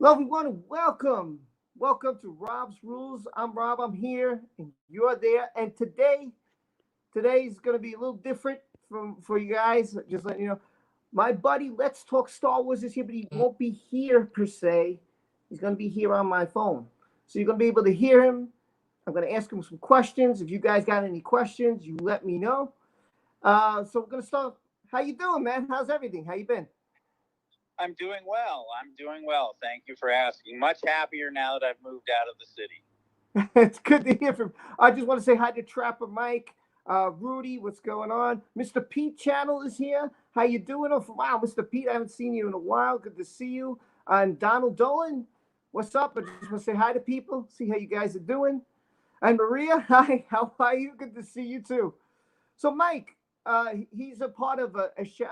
Hello, everyone, and welcome. Welcome to Rob's Rules. I'm Rob. I'm here, and you're there. And today's going to be a little different for you guys. Just letting you know, my buddy, Let's Talk Star Wars is here, but he won't be here per se. He's going to be here on my phone, so you're going to be able to hear him. I'm going to ask him some questions. If you guys got any questions, you let me know. So we're going to start. How you doing, man? How's everything? How you been? I'm doing well. Thank you for asking. Much happier now that I've moved out of the city. It's good to hear from. I just want to say hi to Trapper Mike, Rudy. What's going on? Mr. Pete Channel is here. How you doing? Oh, wow, Mr. Pete, I haven't seen you in a while. Good to see you. And Donald Dolan, what's up? I just want to say hi to people. See how you guys are doing. And Maria, hi. How are you? Good to see you too. So Mike, he's a part of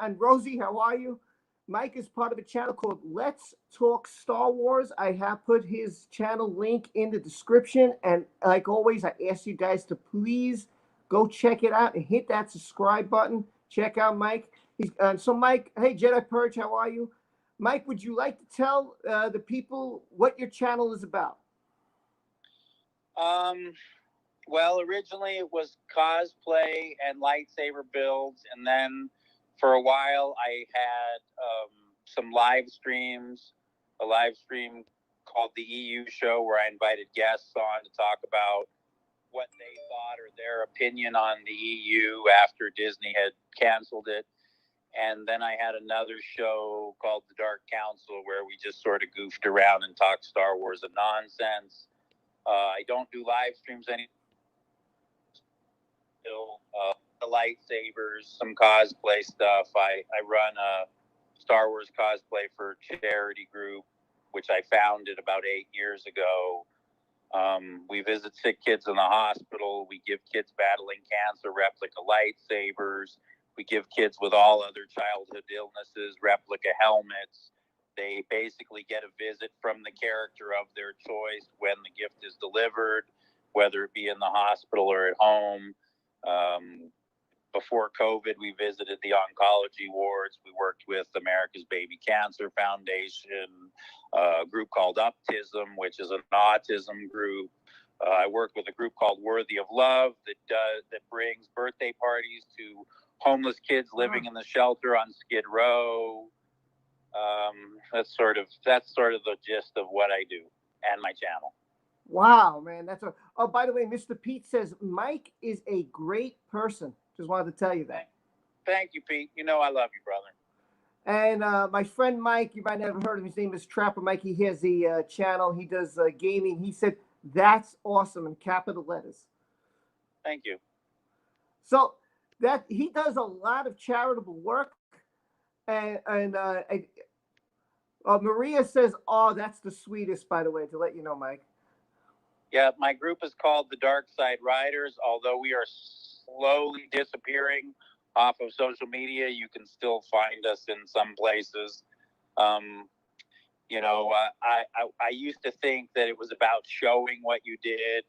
and Rosie, how are you? Mike is part of a channel called Let's Talk Star Wars. I have put his channel link in the description. And like always, I ask you guys to please go check it out and hit that subscribe button. Check out Mike. So Mike, hey, Jedi Purge, how are you? Mike, would you like to tell the people what your channel is about? Well, originally it was cosplay and lightsaber builds, and then for a while I had some live streams, a live stream called the EU Show, where I invited guests on to talk about what they thought or their opinion on the EU after Disney had canceled it. And then I had another show called The Dark Council, where we just sort of goofed around and talked Star Wars and nonsense. I don't do live streams anymore. The lightsabers, some cosplay stuff. I run a Star Wars cosplay for charity group, which I founded about 8 years ago. We visit sick kids in the hospital. We give kids battling cancer replica lightsabers. We give kids with all other childhood illnesses replica helmets. They basically get a visit from the character of their choice when the gift is delivered, whether it be in the hospital or at home. Before COVID, we visited the oncology wards. We worked with America's Baby Cancer Foundation, a group called Uptism, which is an autism group. I work with a group called Worthy of Love that brings birthday parties to homeless kids living in the shelter on Skid Row. That's sort of the gist of what I do and my channel. Wow, man, Oh, by the way, Mr. Pete says Mike is a great person. Just wanted to tell you that. Thank you, Pete. You know I love you, brother. And my friend Mike, you might never heard of him. His name is Trapper Mike. He has the channel. He does gaming. He said that's awesome in capital letters. Thank you. So that he does a lot of charitable work, and Maria says, "Oh, that's the sweetest." By the way, to let you know, Mike. Yeah, my group is called the Dark Side Riders. Although we are slowly disappearing off of social media, you can still find us in some places. I used to think that it was about showing what you did.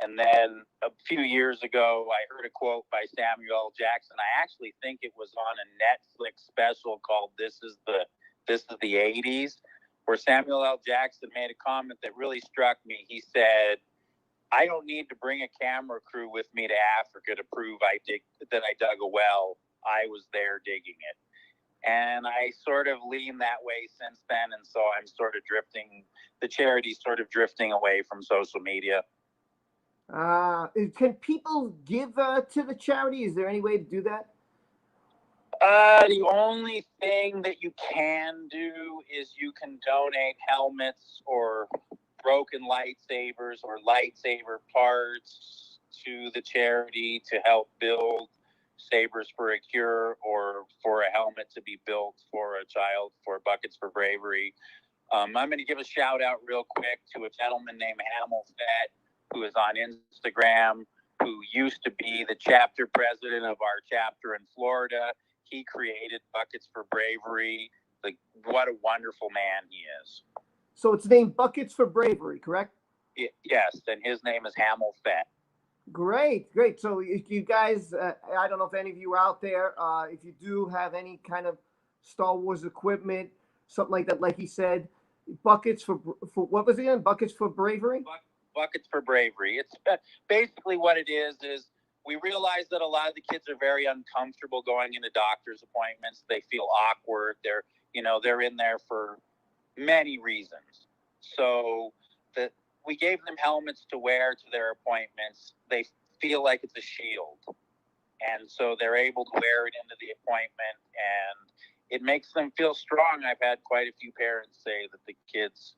And then a few years ago, I heard a quote by Samuel L. Jackson. I actually think it was on a Netflix special called This is the 80s, where Samuel L. Jackson made a comment that really struck me. He said, I don't need to bring a camera crew with me to Africa to prove that I dug a well. I was there digging it. And I sort of lean that way since then. And so I'm sort of the charity's sort of drifting away from social media. Can people give to the charity? Is there any way to do that? The only thing that you can do is you can donate helmets or broken lightsabers or lightsaber parts to the charity to help build Sabres for a Cure, or for a helmet to be built for a child for Buckets for Bravery. I'm going to give a shout out real quick to a gentleman named Hamel Fett, who is on Instagram, who used to be the chapter president of our chapter in Florida. He created Buckets for Bravery. What a wonderful man he is. So it's named Buckets for Bravery, correct? Yes, and his name is Hamel Fett. Great. So if you guys, I don't know if any of you are out there, if you do have any kind of Star Wars equipment, something like that, like he said, buckets for what was it again? Buckets for bravery. Buckets for bravery. It's basically what it is. We realize that a lot of the kids are very uncomfortable going into doctor's appointments. They feel awkward. They're in there for many reasons. So we gave them helmets to wear to their appointments. They feel like it's a shield. And so they're able to wear it into the appointment, and it makes them feel strong. I've had quite a few parents say that the kids,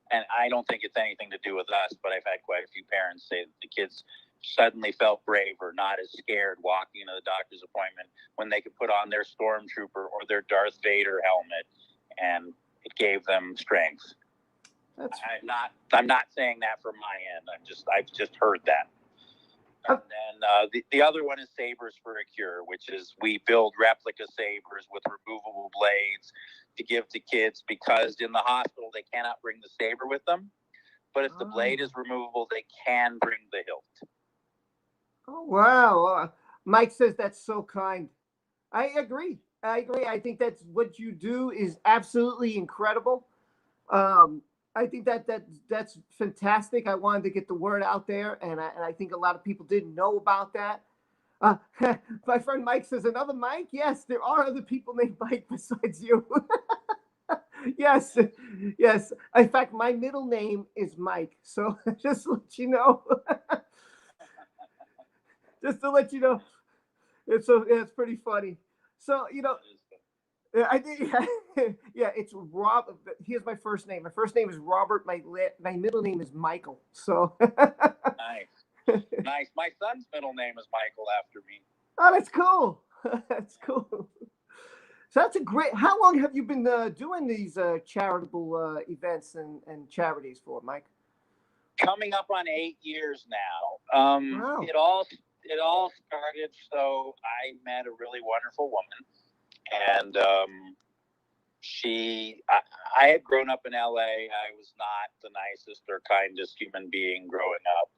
and I don't think it's anything to do with us, but I've had quite a few parents say that the kids suddenly felt braver, not as scared walking into the doctor's appointment when they could put on their stormtrooper or their Darth Vader helmet, and it gave them strength. I'm not saying that from my end. I've just heard that. And then the other one is Sabres for a Cure, which is we build replica sabers with removable blades to give to kids, because in the hospital they cannot bring the saber with them. But if the blade is removable, they can bring the hilt. Oh, wow. Mike says that's so kind. I agree. I think that's what you do is absolutely incredible. I think that's fantastic. I wanted to get the word out there, and I think a lot of people didn't know about that. My friend Mike says, another Mike? Yes, there are other people named Mike besides you. Yes. In fact, my middle name is Mike. So just to let you know. Just to let you know. It's pretty funny. So, I think, yeah, it's Rob. Here's my first name. My first name is Robert. My middle name is Michael. So nice. My son's middle name is Michael after me. Oh, that's cool. That's cool. So that's a great. How long have you been doing these charitable events and charities for, Mike? Coming up on 8 years now. Wow. It all started. So I met a really wonderful woman. And I had grown up in LA. I was not the nicest or kindest human being growing up.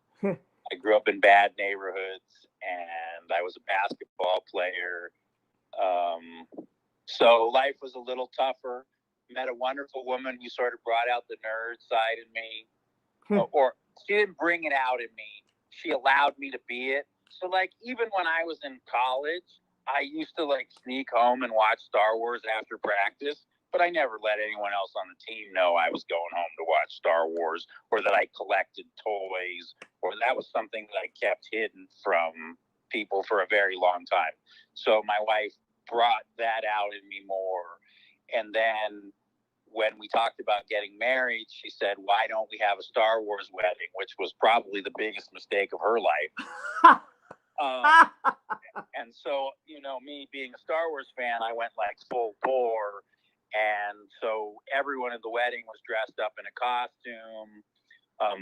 I grew up in bad neighborhoods, and I was a basketball player. So life was a little tougher. Met a wonderful woman who sort of brought out the nerd side in me. Or she didn't bring it out in me. She allowed me to be it. So, even when I was in college, I used to sneak home and watch Star Wars after practice, but I never let anyone else on the team know I was going home to watch Star Wars, or that I collected toys, or that was something that I kept hidden from people for a very long time. So my wife brought that out in me more. And then when we talked about getting married, she said, why don't we have a Star Wars wedding, which was probably the biggest mistake of her life. And so, me being a Star Wars fan, I went full bore. And so everyone at the wedding was dressed up in a costume.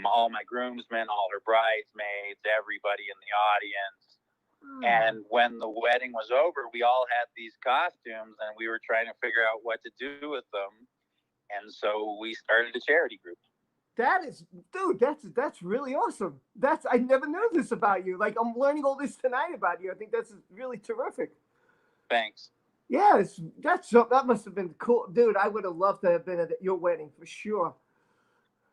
All my groomsmen, all her bridesmaids, everybody in the audience. And when the wedding was over, we all had these costumes, and we were trying to figure out what to do with them. And so we started a charity group. That's really awesome. I never knew this about you. I'm learning all this tonight about you. I think that's really terrific. Thanks. Yeah, that must have been cool, dude. I would have loved to have been at your wedding for sure.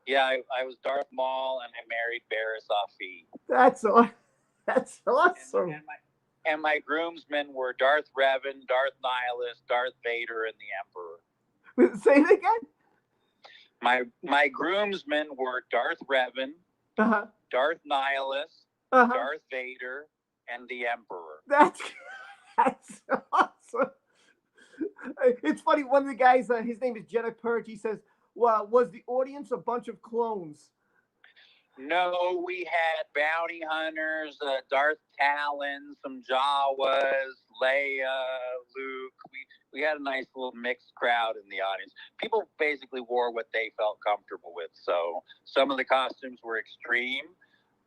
Yeah, I was Darth Maul, and I married Barriss Offee. That's awesome. And my groomsmen were Darth Revan, Darth Nihilus, Darth Vader, and the Emperor. Say it again. My groomsmen were Darth Revan, Darth Nihilus, Darth Vader, and the Emperor. That's awesome. It's funny. One of the guys, his name is Jedi Purge. He says, "Well, was the audience a bunch of clones?" No, we had bounty hunters, Darth Talon, some Jawas, Leia, Luke. We had a nice little mixed crowd in the audience. People basically wore what they felt comfortable with. So some of the costumes were extreme.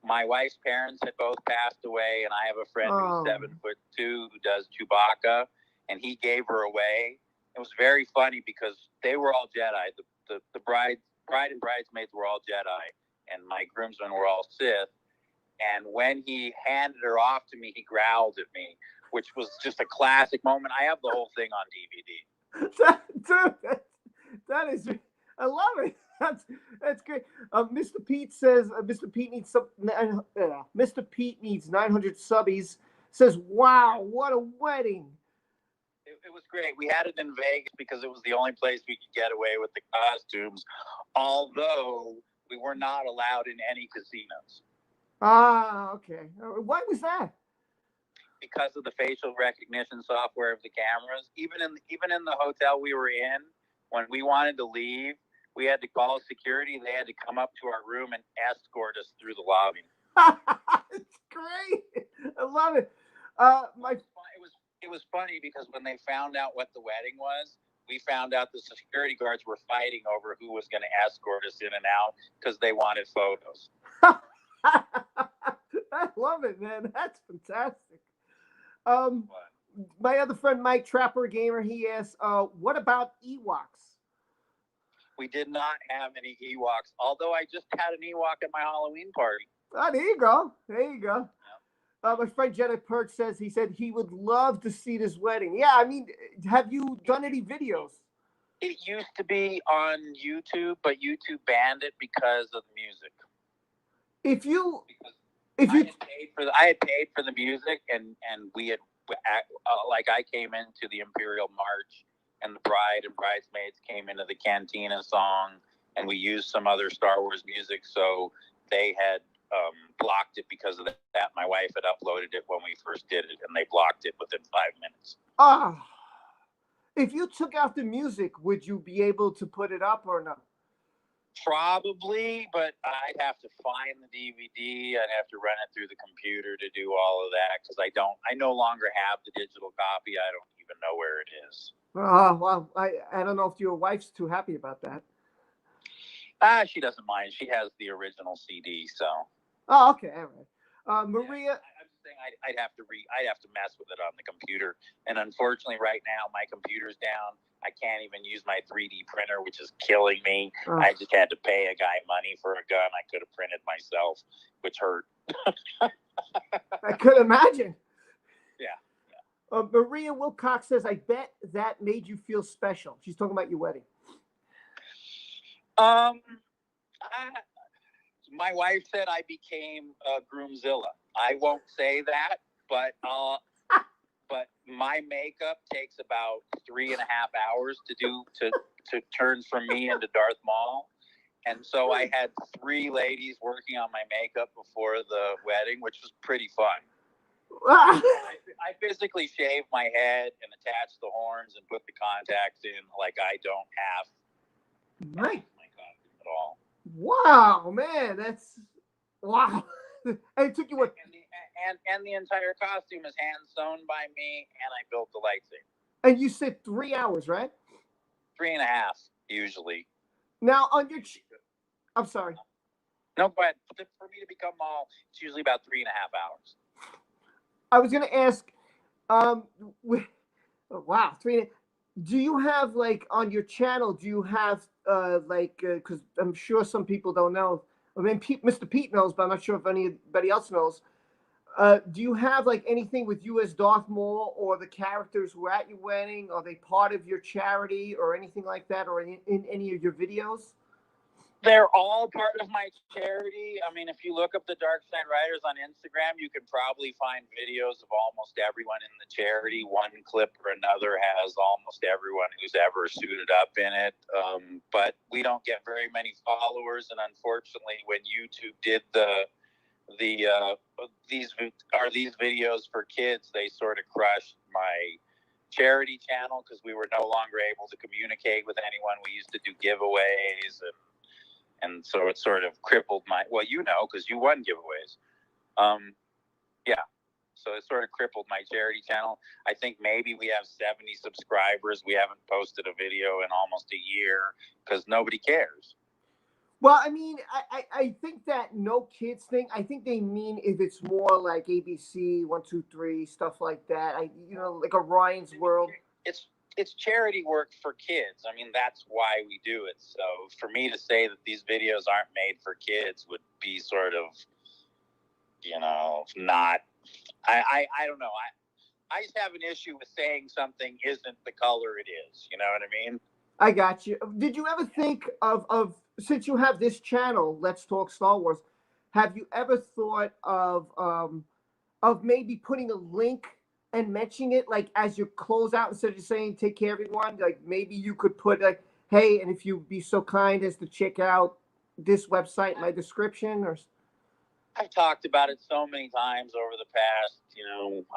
My wife's parents had both passed away, and I have a friend who's 7'2" who does Chewbacca, and he gave her away. It was very funny because they were all Jedi. The bride and bridesmaids were all Jedi, and my groomsmen were all Sith. And when he handed her off to me, he growled at me, which was just a classic moment. I have the whole thing on DVD. Dude, that is, I love it. That's great. Mr. Pete says Mr. Pete needs Mr. Pete needs 900 subbies. Says, wow, what a wedding. It was great. We had it in Vegas because it was the only place we could get away with the costumes, although we were not allowed in any casinos. Ah, okay. Why was that? Because of the facial recognition software of the cameras. Even in the hotel we were in, when we wanted to leave, we had to call security. They had to come up to our room and escort us through the lobby. It's great. I love it. It was funny because when they found out what the wedding was, we found out the security guards were fighting over who was going to escort us in and out because they wanted photos. I love it, man. That's fantastic. My other friend Mike Trapper Gamer, he asks, what about Ewoks? We did not have any Ewoks, although I just had an Ewok at my Halloween party. Oh, there you go. There you go. My friend Jenna Perch says he would love to see this wedding. Yeah, I mean, have you done any videos? It used to be on YouTube, but YouTube banned it because of the music. I had paid for the music, and we had I came into the Imperial March, and the bride and bridesmaids came into the Cantina song, and we used some other Star Wars music, so they had blocked it because of that. My wife had uploaded it when we first did it, and they blocked it within 5 minutes. If you took out the music, would you be able to put it up or not? Probably, but I'd have to find the DVD. I'd have to run it through the computer to do all of that because I no longer have the digital copy. I don't even know where it is. Well, I don't know if your wife's too happy about that. She doesn't mind. She has the original CD, so. Oh, okay, all right. Maria. I'm just saying I'd have to mess with it on the computer, and unfortunately, right now my computer's down. I can't even use my 3D printer, which is killing me. I just had to pay a guy money for a gun I could have printed myself, which hurt. I could imagine. Yeah. Maria Wilcox says, I bet that made you feel special. She's talking about your wedding. My wife said I became Groomzilla. I won't say that, but my makeup takes about 3.5 hours to turn from me into Darth Maul. And so I had 3 ladies working on my makeup before the wedding, which was pretty fun. I physically shaved my head and attached the horns and put the contacts in like I don't have my costume at all. Wow, man, that's wow. And it took you what? And the entire costume is hand sewn by me, and I built the lightsaber. And you said 3 hours, right? 3.5 usually. Now on your, I'm sorry. No, but for me to become Maul, it's usually about 3.5 hours. I was gonna ask, wow, 3. Do you have like on your channel? Do you have because I'm sure some people don't know. I mean, Mr. Pete knows, but I'm not sure if anybody else knows. Do you have like anything with you as Darth Maul or the characters who are at your wedding? Are they part of your charity or anything like that, or in any of your videos? They're all part of my charity. I mean, if you look up the Dark Side Riders on Instagram, you can probably find videos of almost everyone in the charity. One clip or another has almost everyone who's ever suited up in it. But we don't get very many followers, and unfortunately, when YouTube did these videos for kids, they sort of crushed my charity channel because we were no longer able to communicate with anyone. We used to do giveaways and so it sort of crippled because you won giveaways. So it sort of crippled my charity channel. I think maybe we have 70 subscribers. We haven't posted a video in almost a year because nobody cares. Well, I mean, I think that no kids thing. I think they mean if it's more like ABC 1, 2, 3 stuff like that. Like Orion's World. It's charity work for kids. I mean, that's why we do it. So for me to say that these videos aren't made for kids would be sort of, not. I don't know. I just have an issue with saying something isn't the color it is. You know what I mean? I got you. Did you ever think of since you have this channel, Let's Talk Star Wars, have you ever thought of maybe putting a link and mentioning it like as you close out instead of just saying take care everyone? Like maybe you could put like, hey, and if you'd be so kind as to check out this website in my description or I've talked about it so many times over the past,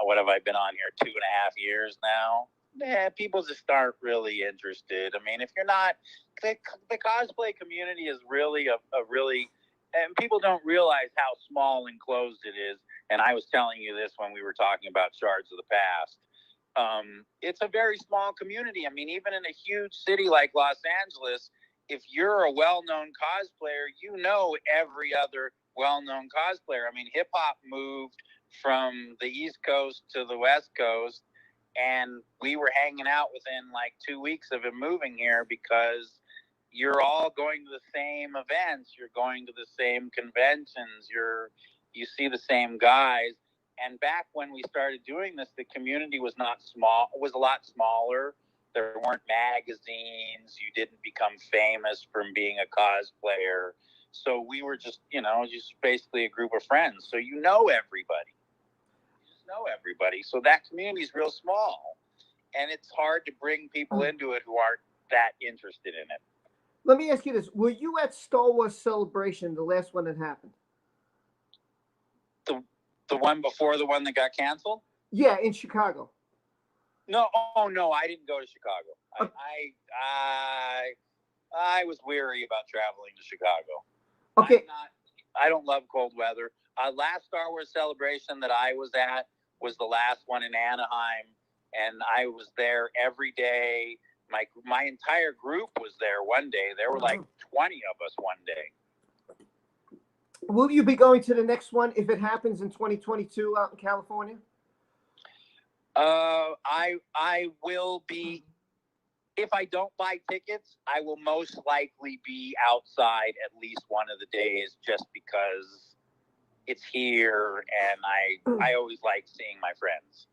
what have I been on here, 2.5 years now? Yeah, people just aren't really interested. I mean, if you're not, the cosplay community is really a really, and people don't realize how small and closed it is. And I was telling you this when we were talking about Shards of the Past. It's a very small community. I mean, even in a huge city like Los Angeles, if you're a well-known cosplayer, you know every other well-known cosplayer. I mean, hip-hop moved from the East Coast to the West Coast, and we were hanging out within like 2 weeks of it moving here because you're all going to the same events, you're going to the same conventions, you see the same guys. And back when we started doing this, the community was not small, it was a lot smaller. There weren't magazines, you didn't become famous from being a cosplayer. So we were just, just basically a group of friends. So you know everybody. So that community is real small, and it's hard to bring people into it who aren't that interested in it. Let me ask you this: were you at Star Wars Celebration, the last one that happened? The one before the one that got canceled? Yeah, in Chicago. No, no, I didn't go to Chicago. I was weary about traveling to Chicago. Okay. I don't love cold weather. Last Star Wars Celebration that I was at was the last one in Anaheim, and I was there every day. My entire group was there one day. There were like 20 of us one day. Will you be going to the next one if it happens in 2022 out in California? I will be. If I don't buy tickets, I will most likely be outside at least one of the days just because it's here, and I always like seeing my friends.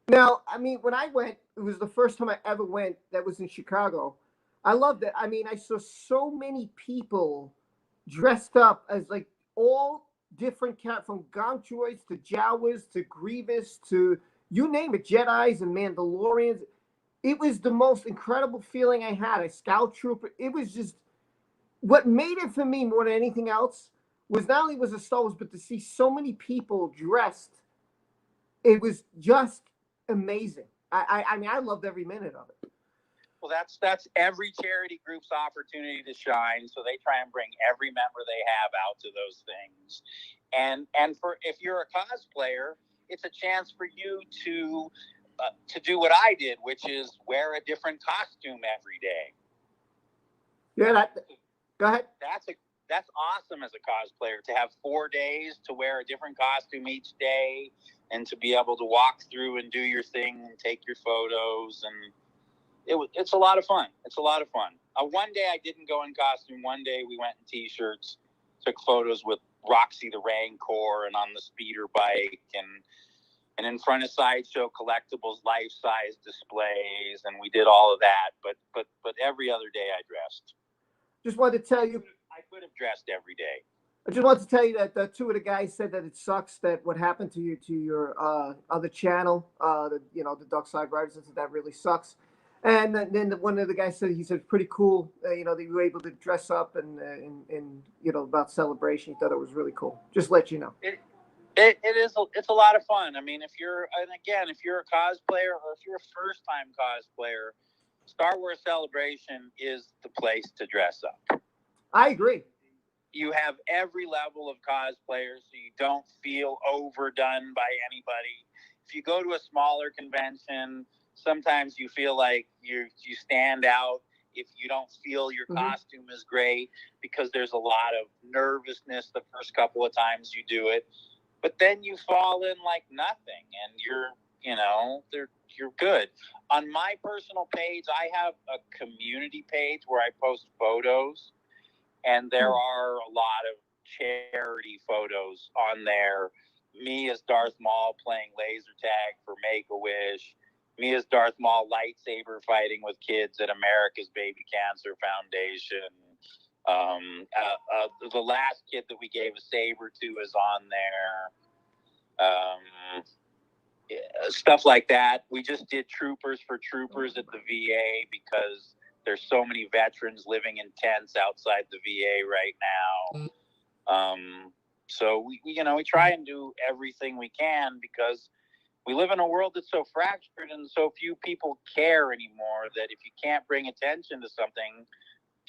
Now, I mean, when I went, it was the first time I ever went that was in Chicago. I loved it. I mean, I saw so many people dressed up as like all different from Gong Droids to Jawas to Grievous to you name it, Jedis and Mandalorians. It was the most incredible feeling I had. A scout trooper. It was just what made it for me more than anything else was not only was it Star Wars, but to see so many people dressed. It was just amazing. I mean, I loved every minute of it. Well, that's every charity group's opportunity to shine. So they try and bring every member they have out to those things. And for if you're a cosplayer, it's a chance for you to do what I did, which is wear a different costume every day. Yeah, go ahead. That's awesome as a cosplayer to have 4 days to wear a different costume each day and to be able to walk through and do your thing and take your photos. And it's a lot of fun. It's a lot of fun. One day I didn't go in costume. One day we went in T-shirts, took photos with Roxy the Rancor and on the speeder bike and in front of Sideshow Collectibles life-size displays, and we did all of that. But every other day I dressed. Just wanted to tell you, I could have dressed every day. I just wanted to tell you that the two of the guys said that it sucks that what happened to your other channel, the Dark Side Riders, that really sucks. And then one of the guys said he said pretty cool, that you were able to dress up and about Celebration. He thought it was really cool. Just let you know. It is. It's a lot of fun. I mean, if you're a cosplayer or if you're a first-time cosplayer, Star Wars Celebration is the place to dress up. I agree. You have every level of cosplayers, so you don't feel overdone by anybody. If you go to a smaller convention, sometimes you feel like you stand out if you don't feel your costume is great because there's a lot of nervousness the first couple of times you do it. But then you fall in like nothing, and you're good. On my personal page, I have a community page where I post photos, and there are a lot of charity photos on there. Me as Darth Maul playing laser tag for Make-A-Wish. me as Darth Maul lightsaber fighting with kids at America's Baby Cancer Foundation. The last kid that we gave a saber to is on there. Stuff like that. We just did Troopers for Troopers at the VA because there's so many veterans living in tents outside the VA right now. So we try and do everything we can because we live in a world that's so fractured and so few people care anymore that if you can't bring attention to something,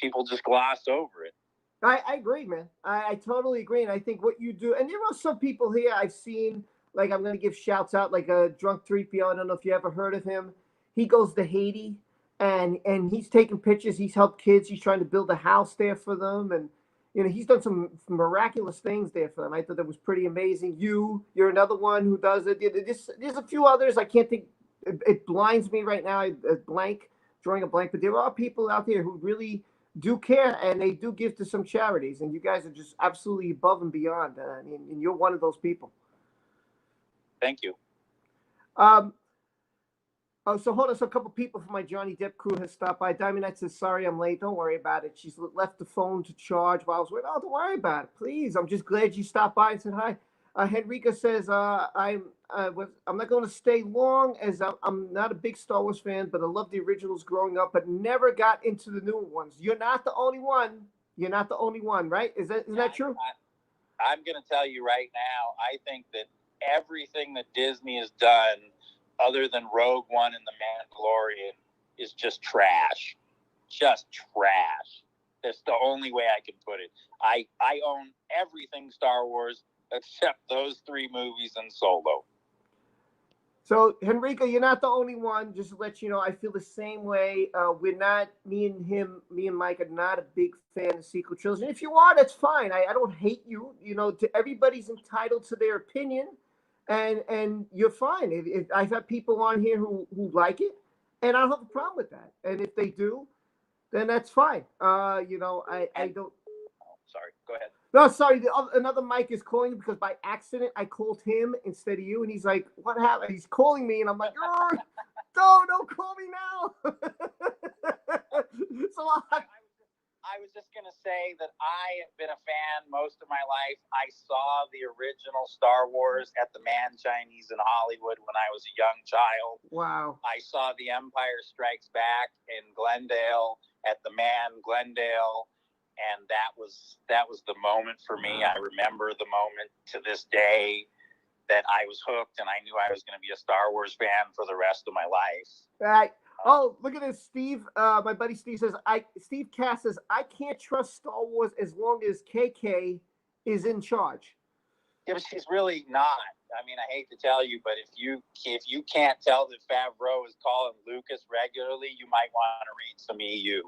people just gloss over it. I agree, man. I totally agree. And I think what you do, and there are some people here I've seen, like I'm going to give shouts out, like a Drunk 3PO. I don't know if you ever heard of him. He goes to Haiti and he's taking pictures. He's helped kids. He's trying to build a house there for them. And, he's done some miraculous things there for them. I thought that was pretty amazing. You're another one who does it. There's a few others. I can't think. It blinds me right now. Drawing a blank. But there are people out there who really do care, and they do give to some charities, and you guys are just absolutely above and beyond. And you're one of those people. Thank you. So hold on. So a couple people from my Johnny Depp crew has stopped by. Diamond Knight says, sorry, I'm late. Don't worry about it. She's left the phone to charge while I was waiting. Oh, don't worry about it. Please. I'm just glad you stopped by and said hi. Henrika says, I'm not going to stay long as I'm not a big Star Wars fan, but I love the originals growing up, but never got into the new ones. You're not the only one. You're not the only one, right? Isn't that true? I'm going to tell you right now, I think that everything that Disney has done other than Rogue One and The Mandalorian is just trash. Just trash. That's the only way I can put it. I own everything Star Wars except those 3 movies and Solo. So, Henrico, you're not the only one. Just to let you know, I feel the same way. Me and Mike are not a big fan of sequel trilogy. And if you are, that's fine. I don't hate you. Everybody's entitled to their opinion, and you're fine. I've had people on here who like it, and I don't have a problem with that. And if they do, then that's fine. I don't. Oh, sorry. Go ahead. No, sorry. Another Mike is calling because by accident I called him instead of you, and he's like, "What happened?" He's calling me, and I'm like, don't call me now." So I was just gonna say that I have been a fan most of my life. I saw the original Star Wars at the Man Chinese in Hollywood when I was a young child. Wow. I saw The Empire Strikes Back in Glendale at the Man Glendale. And that was the moment for me. I remember the moment to this day that I was hooked, and I knew I was going to be a Star Wars fan for the rest of my life. Right. Oh, look at this, Steve. My buddy Steve says, Steve Cass says, I can't trust Star Wars as long as KK is in charge. Yeah, but she's really not. I mean, I hate to tell you, but if you can't tell that Favreau is calling Lucas regularly, you might want to read some EU,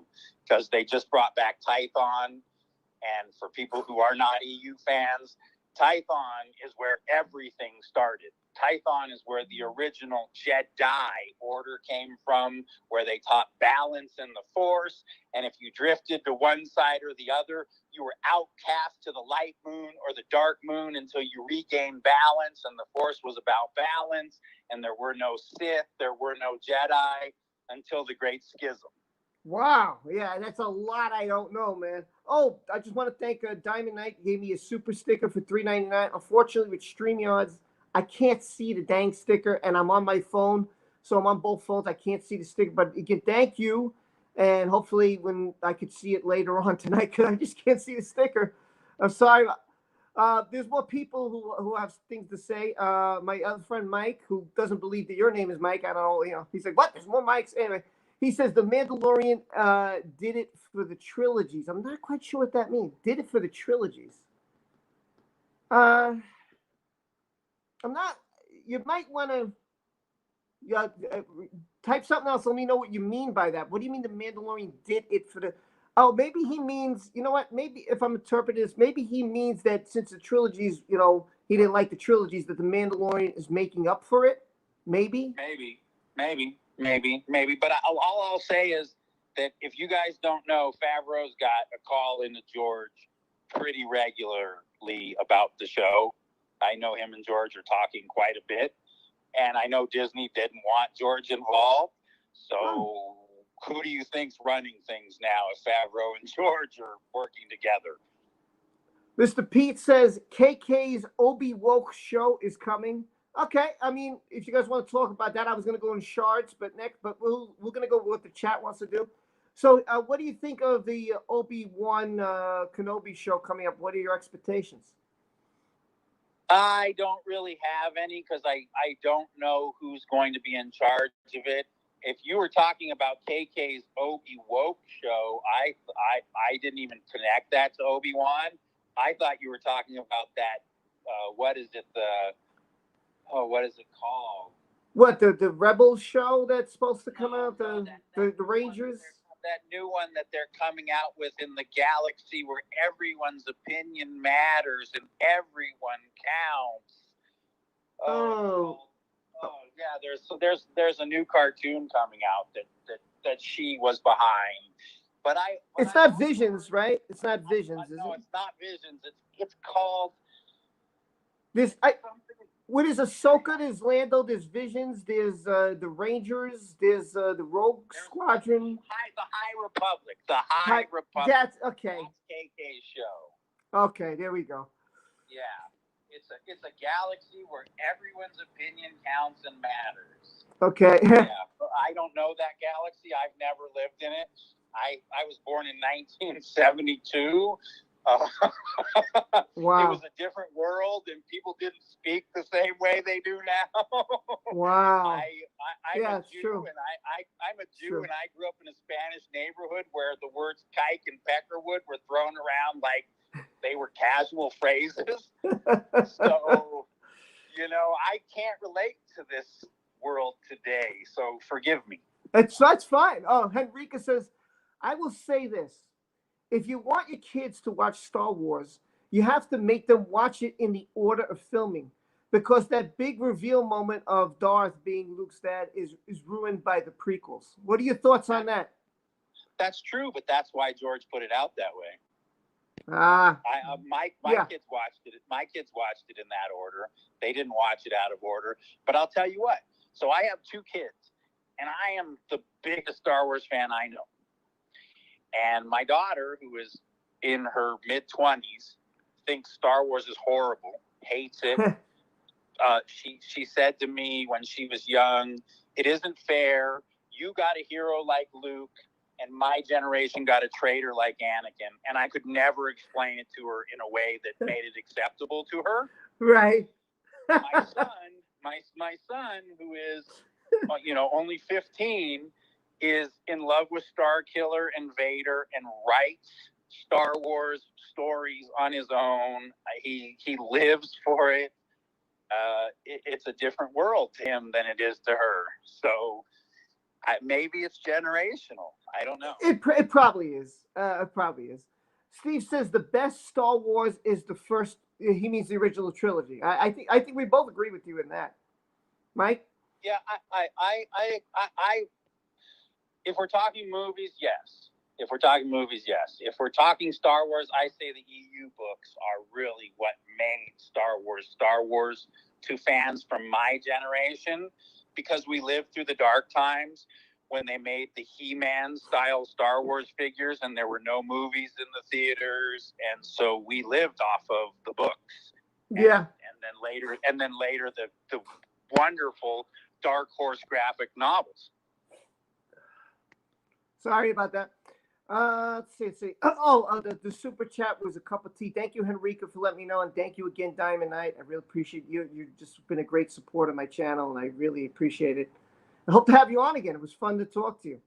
because they just brought back Tython. And for people who are not EU fans, Tython is where everything started. Tython is where the original Jedi Order came from, where they taught balance in the Force. And if you drifted to one side or the other, you were outcast to the light moon or the dark moon until you regained balance. And the Force was about balance. And there were no Sith, there were no Jedi until the Great Schism. Wow. Yeah, that's a lot I don't know, man. Oh, I just want to thank Diamond Knight. Gave me a super sticker for $3.99. Unfortunately, with StreamYards, I can't see the dang sticker, and I'm on my phone, so I'm on both phones. I can't see the sticker, but again, thank you, and hopefully when I could see it later on tonight, because I just can't see the sticker. I'm sorry. There's more people who have things to say. My other friend Mike, who doesn't believe that your name is Mike, I don't know, he's like, what? There's more Mikes? Anyway. He says The Mandalorian did it for the trilogies. I'm not quite sure what that means. Did it for the trilogies. I'm not. You might want to type something else. Let me know what you mean by that. What do you mean The Mandalorian did it for the... Oh, maybe he means, you know what? Maybe if I'm interpreting this, maybe he means that since the trilogies, he didn't like the trilogies, that The Mandalorian is making up for it. Maybe. But all I'll say is that if you guys don't know, Favreau's got a call into George pretty regularly about the show. I know him and George are talking quite a bit, And I know Disney didn't want George involved. So who do you think's running things now if Favreau and George are working together? Mr. Pete says KK's Obi-Woke show is coming. Okay, I mean, if you guys want to talk about that, I was going to go in Shards, but we're going to go with what the chat wants to do. So, what do you think of the Obi-Wan Kenobi show coming up? What are your expectations? I don't really have any because I don't know who's going to be in charge of it. If you were talking about KK's Obi-Woke show, I didn't even connect that to Obi-Wan. I thought you were talking about that. What is it? What is it called? What, the Rebels show that's supposed to come out? The Rangers? That new one that they're coming out with in the galaxy where everyone's opinion matters and everyone counts. Oh yeah, there's a new cartoon coming out that she was behind. But it's not Visions, right? It's not Visions, is it? No, it's not Visions. It's called this. What is Ahsoka? There's Lando. There's Visions. There's the Rangers. There's the Rogue Squadron. The High Republic. The High Republic. That's okay. That's KK's show. Okay, there we go. Yeah, it's a galaxy where everyone's opinion counts and matters. Okay. Yeah, I don't know that galaxy. I've never lived in it. I was born in 1972. Wow. It was a different world, and people didn't speak the same way they do now. Wow. I'm a Jew, true. And I'm a Jew, and I grew up in a Spanish neighborhood where the words "kike" and "peckerwood" were thrown around like they were casual phrases. So, I can't relate to this world today. So forgive me. That's fine. Oh, Henrika says, I will say this. If you want your kids to watch Star Wars, you have to make them watch it in the order of filming, because that big reveal moment of Darth being Luke's dad is ruined by the prequels. What are your thoughts on that? That's true, but that's why George put it out that way. My kids watched it. My kids watched it in that order. They didn't watch it out of order. But I'll tell you what. So I have 2 kids, and I am the biggest Star Wars fan I know. And my daughter, who is in her mid-20s, thinks Star Wars is horrible, hates it. She said to me when she was young, "It isn't fair. You got a hero like Luke, and my generation got a traitor like Anakin." And I could never explain it to her in a way that made it acceptable to her. Right. My son, who is, only 15, is in love with Starkiller and Vader and writes Star Wars stories on his own. He lives for it. It's a different world to him than it is to her. So maybe it's generational. I don't know. It probably is. It probably is. Steve says the best Star Wars is the first. He means the original trilogy. I think we both agree with you in that. Mike? Yeah, I if we're talking movies, yes. If we're talking Star Wars, I say the EU books are really what made Star Wars to fans from my generation, because we lived through the dark times when they made the He-Man style Star Wars figures and there were no movies in the theaters, and so we lived off of the books. Yeah. And then later the wonderful Dark Horse graphic novels. Sorry about that. Let's see. The super chat was a cup of tea. Thank you, Henrika, for letting me know, and thank you again, Diamond Knight. I really appreciate you. You've just been a great supporter of my channel, and I really appreciate it. I hope to have you on again. It was fun to talk to you.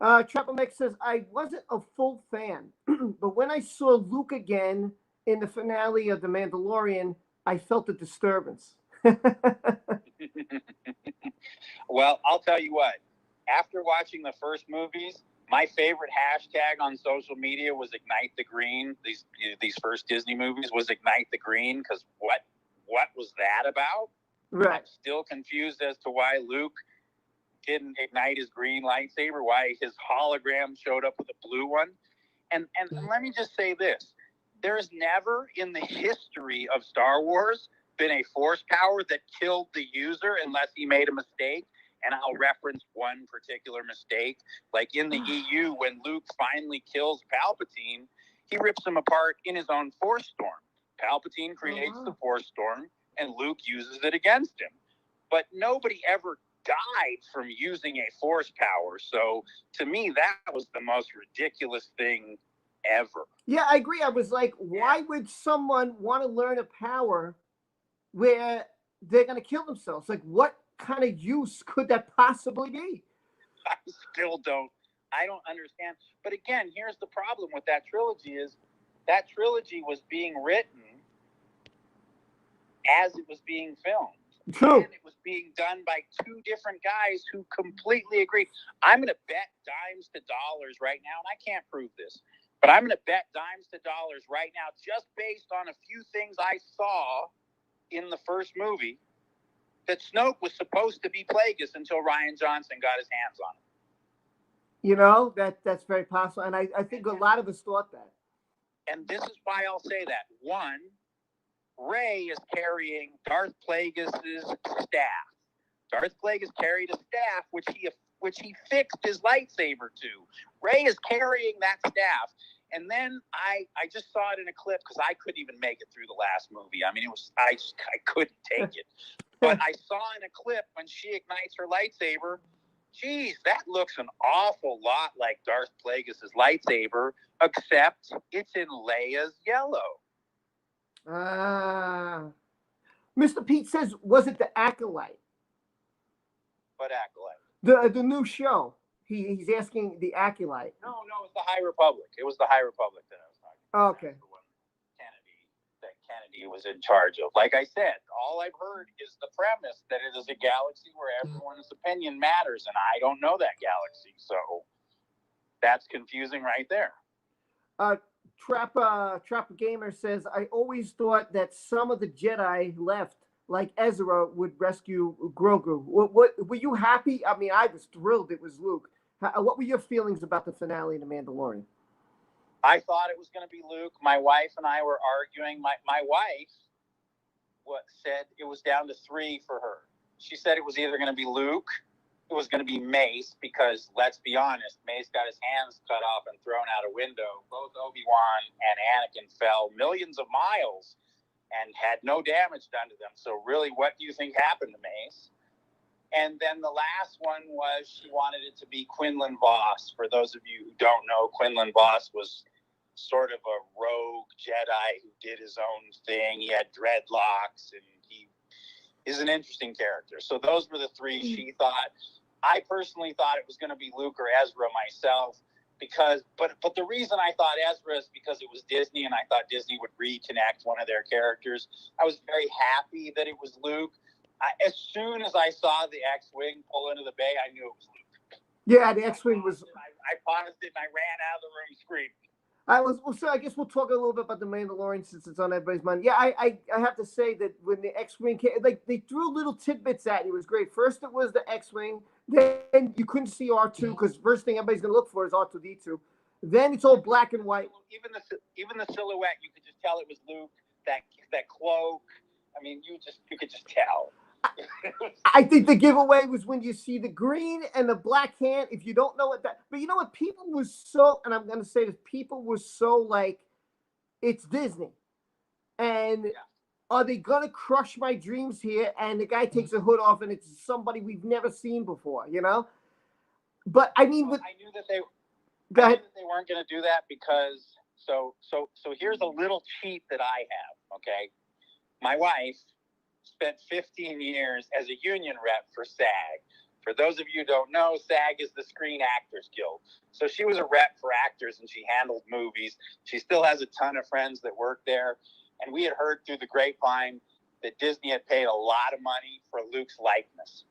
Trapper Mike says, I wasn't a full fan, but when I saw Luke again in the finale of The Mandalorian, I felt a disturbance. Well, I'll tell you what. After watching the first movies, my favorite hashtag on social media was Ignite the Green. These first Disney movies was Ignite the Green, because what was that about? Right. I'm still confused as to why Luke didn't ignite his green lightsaber, why his hologram showed up with a blue one. And let me just say this. There's never in the history of Star Wars been a force power that killed the user unless he made a mistake. And I'll reference one particular mistake. Like in the EU, when Luke finally kills Palpatine, he rips him apart in his own Force Storm. Palpatine creates the Force Storm, and Luke uses it against him. But nobody ever died from using a Force power. So to me, that was the most ridiculous thing ever. Yeah, I agree. I was like, why would someone want to learn a power where they're going to kill themselves? Like, what kind of use could that possibly be? I still don't. I don't understand. But again, here's the problem with that trilogy is that trilogy was being written as it was being filmed. True. And it was being done by two different guys who completely agreed. I'm going to bet dimes to dollars right now, and I can't prove this, but I'm going to bet dimes to dollars right now just based on a few things I saw in the first movie that Snoke was supposed to be Plagueis until Rian Johnson got his hands on him. You know, that's very possible. And I think a lot of us thought that. And this is why I'll say that. One, Rey is carrying Darth Plagueis' staff. Darth Plagueis carried a staff which he fixed his lightsaber to. Rey is carrying that staff. And then I just saw it in a clip because I couldn't even make it through the last movie. I mean, I couldn't take it. But I saw in a clip when she ignites her lightsaber, geez, that looks an awful lot like Darth Plagueis' lightsaber, except it's in Leia's yellow. Mr. Pete says, was it the Acolyte? What Acolyte? The new show. He's asking the Acolyte. No, it's the High Republic. It was the High Republic that I was talking about. Okay. That's the one that Kennedy was in charge of. Like I said, all I've heard is the premise that it is a galaxy where everyone's opinion matters, and I don't know that galaxy, so that's confusing right there. Trapper Gamer says, I always thought that some of the Jedi left, like Ezra, would rescue Grogu. What were you happy? I mean, I was thrilled it was Luke. What were your feelings about the finale of The Mandalorian? I thought it was going to be Luke. My wife and I were arguing. My wife said it was down to 3 for her. She said it was either going to be Luke, it was going to be Mace, because let's be honest, Mace got his hands cut off and thrown out a window. Both Obi-Wan and Anakin fell millions of miles and had no damage done to them. So really, what do you think happened to Mace? And then the last one was she wanted it to be Quinlan Vos. For those of you who don't know, Quinlan Vos was sort of a rogue Jedi who did his own thing. He had dreadlocks, and he is an interesting character. So those were the 3 she thought. I personally thought it was going to be Luke or Ezra myself, because, but the reason I thought Ezra is because it was Disney, and I thought Disney would reconnect one of their characters. I was very happy that it was Luke. As soon as I saw the X-Wing pull into the bay, I knew it was Luke. Yeah, the X-Wing was... I paused it and I ran out of the room screaming. So I guess we'll talk a little bit about The Mandalorian since it's on everybody's mind. Yeah, I have to say that when the X-Wing came, like, they threw little tidbits at you. It was great. First, it was the X-Wing. Then you couldn't see R2 because first thing everybody's going to look for is R2-D2. Then it's all black and white. Even the silhouette, you could just tell it was Luke. That cloak. I mean, you could just tell. I think the giveaway was when you see the green and the black hand. If you don't know what that, but you know what, people was so, and I'm going to say this, people were so like, it's Disney, and are they going to crush my dreams here? And the guy takes a hood off, and it's somebody we've never seen before, you know. But I mean, I knew that they weren't going to do that because so here's a little cheat that I have. Okay, my wife spent 15 years as a union rep for SAG. For those of you who don't know, SAG is the Screen Actors Guild. So she was a rep for actors and she handled movies. She still has a ton of friends that work there. And we had heard through the grapevine that Disney had paid a lot of money for Luke's likeness.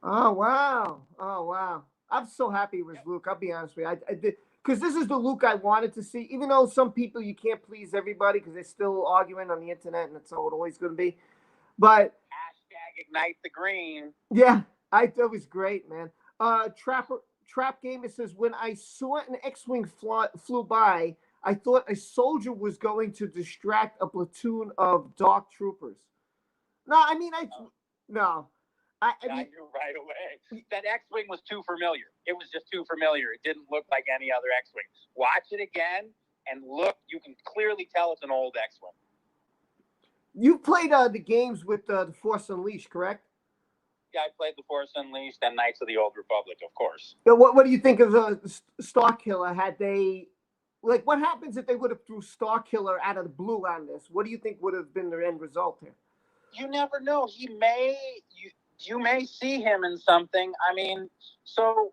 Oh, wow. I'm so happy it was Luke. I'll be honest with you. I did, because this is the Luke I wanted to see, even though some people, you can't please everybody because they're still arguing on the internet, and that's how it's always going to be. But hashtag ignite the green. Yeah, I thought it was great, man. Trap Gamer says, when I saw an X-Wing flew by, I thought a soldier was going to distract a platoon of dark troopers. No, I mean, no. I mean, knew right away. That X-Wing was too familiar. It was just too familiar. It didn't look like any other X-Wing. Watch it again and look. You can clearly tell it's an old X-Wing. You played the games with the Force Unleashed, correct? Yeah, I played the Force Unleashed and Knights of the Old Republic, of course. What do you think of Starkiller? Had they, like, what happens if they would have threw Starkiller out of the blue on this? What do you think would have been the end result here? You never know. You may see him in something. I mean, so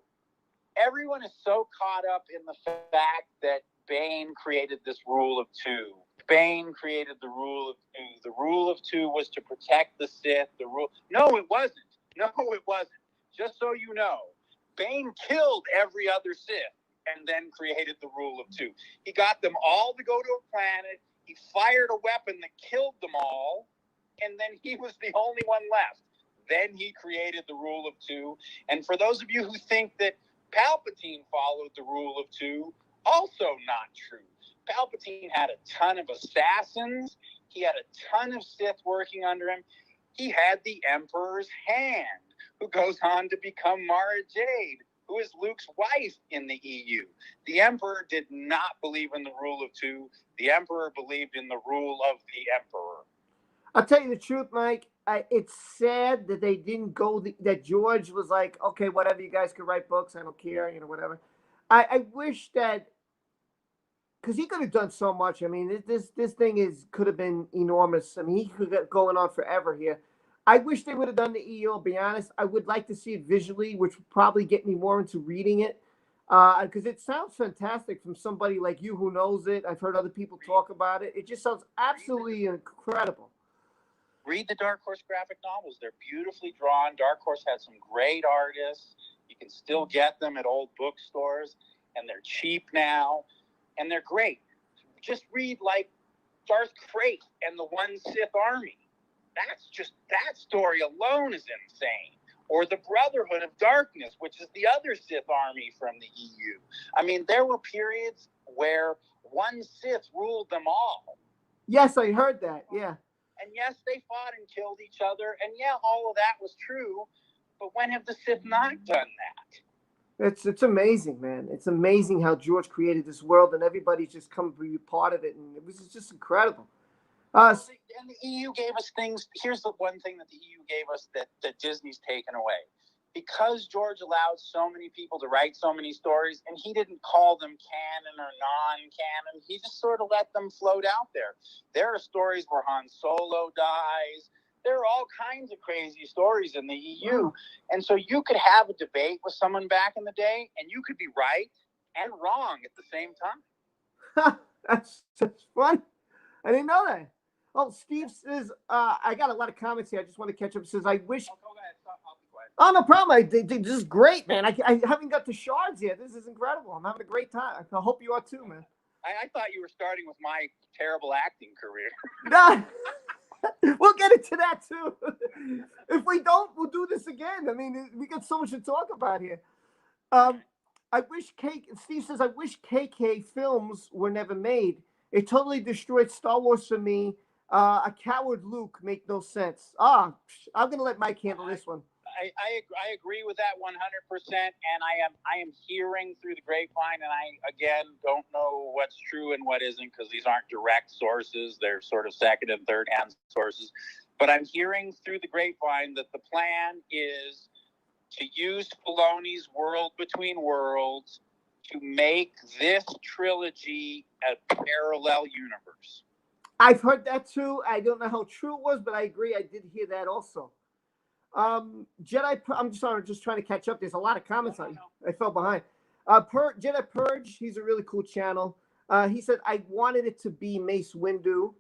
everyone is so caught up in the fact that Bane created this rule of two. Bane created the rule of two. The rule of two was to protect the Sith. No, it wasn't. No, it wasn't. Just so you know, Bane killed every other Sith and then created the rule of two. He got them all to go to a planet. He fired a weapon that killed them all, and then he was the only one left. Then he created the rule of two. And for those of you who think that Palpatine followed the rule of two, also not true. Palpatine had a ton of assassins. He had a ton of Sith working under him. He had the Emperor's hand, who goes on to become Mara Jade, who is Luke's wife in the EU. The Emperor did not believe in the rule of two. The Emperor believed in the rule of the Emperor. I'll tell you the truth, Mike. It's sad that they didn't go. That George was like, okay, whatever, you guys can write books. I don't care, whatever. I wish that, because he could have done so much. I mean, this thing could have been enormous. I mean, he could get going on forever here. I wish they would have done the EU. I'll be honest. I would like to see it visually, which would probably get me more into reading it, because it sounds fantastic from somebody like you who knows it. I've heard other people talk about it. It just sounds absolutely incredible. Read the Dark Horse graphic novels. They're beautifully drawn. Dark Horse has some great artists. You can still get them at old bookstores, and they're cheap now, and they're great. Just read, like, Darth Krayt and the One Sith Army. That story alone is insane. Or the Brotherhood of Darkness, which is the other Sith army from the EU. I mean, there were periods where one Sith ruled them all. Yes, I heard that, yeah. And yes, they fought and killed each other. And yeah, all of that was true. But when have the Sith not done that? It's amazing, man. It's amazing how George created this world and everybody's just come to be a part of it. And it was just incredible. And the EU gave us things. Here's the one thing that the EU gave us that Disney's taken away. Because George allowed so many people to write so many stories, and he didn't call them canon or non-canon, he just sort of let them float out there. There are stories where Han Solo dies. There are all kinds of crazy stories in the EU. And so you could have a debate with someone back in the day, and you could be right and wrong at the same time. That's fun. I didn't know that. Oh, Steve says, I got a lot of comments here. I just want to catch up. He says, I wish... Oh, no problem. This is great, man. I haven't got to Shards yet. This is incredible. I'm having a great time. I hope you are too, man. I thought you were starting with my terrible acting career. Nah. We'll get into that, too. If we don't, we'll do this again. I mean, we got so much to talk about here. Steve says, I wish KK films were never made. It totally destroyed Star Wars for me. A coward Luke make no sense. I'm going to let Mike handle this one. I agree with that 100%, and I am hearing through the grapevine, and I again don't know what's true and what isn't because these aren't direct sources; they're sort of second and third hand sources. But I'm hearing through the grapevine that the plan is to use Filoni's World Between Worlds to make this trilogy a parallel universe. I've heard that too. I don't know how true it was, but I agree. I did hear that also. Jedi, I'm just trying to catch up. There's a lot of comments on. I fell behind. Jedi Purge, he's a really cool channel. He said, I wanted it to be Mace Windu.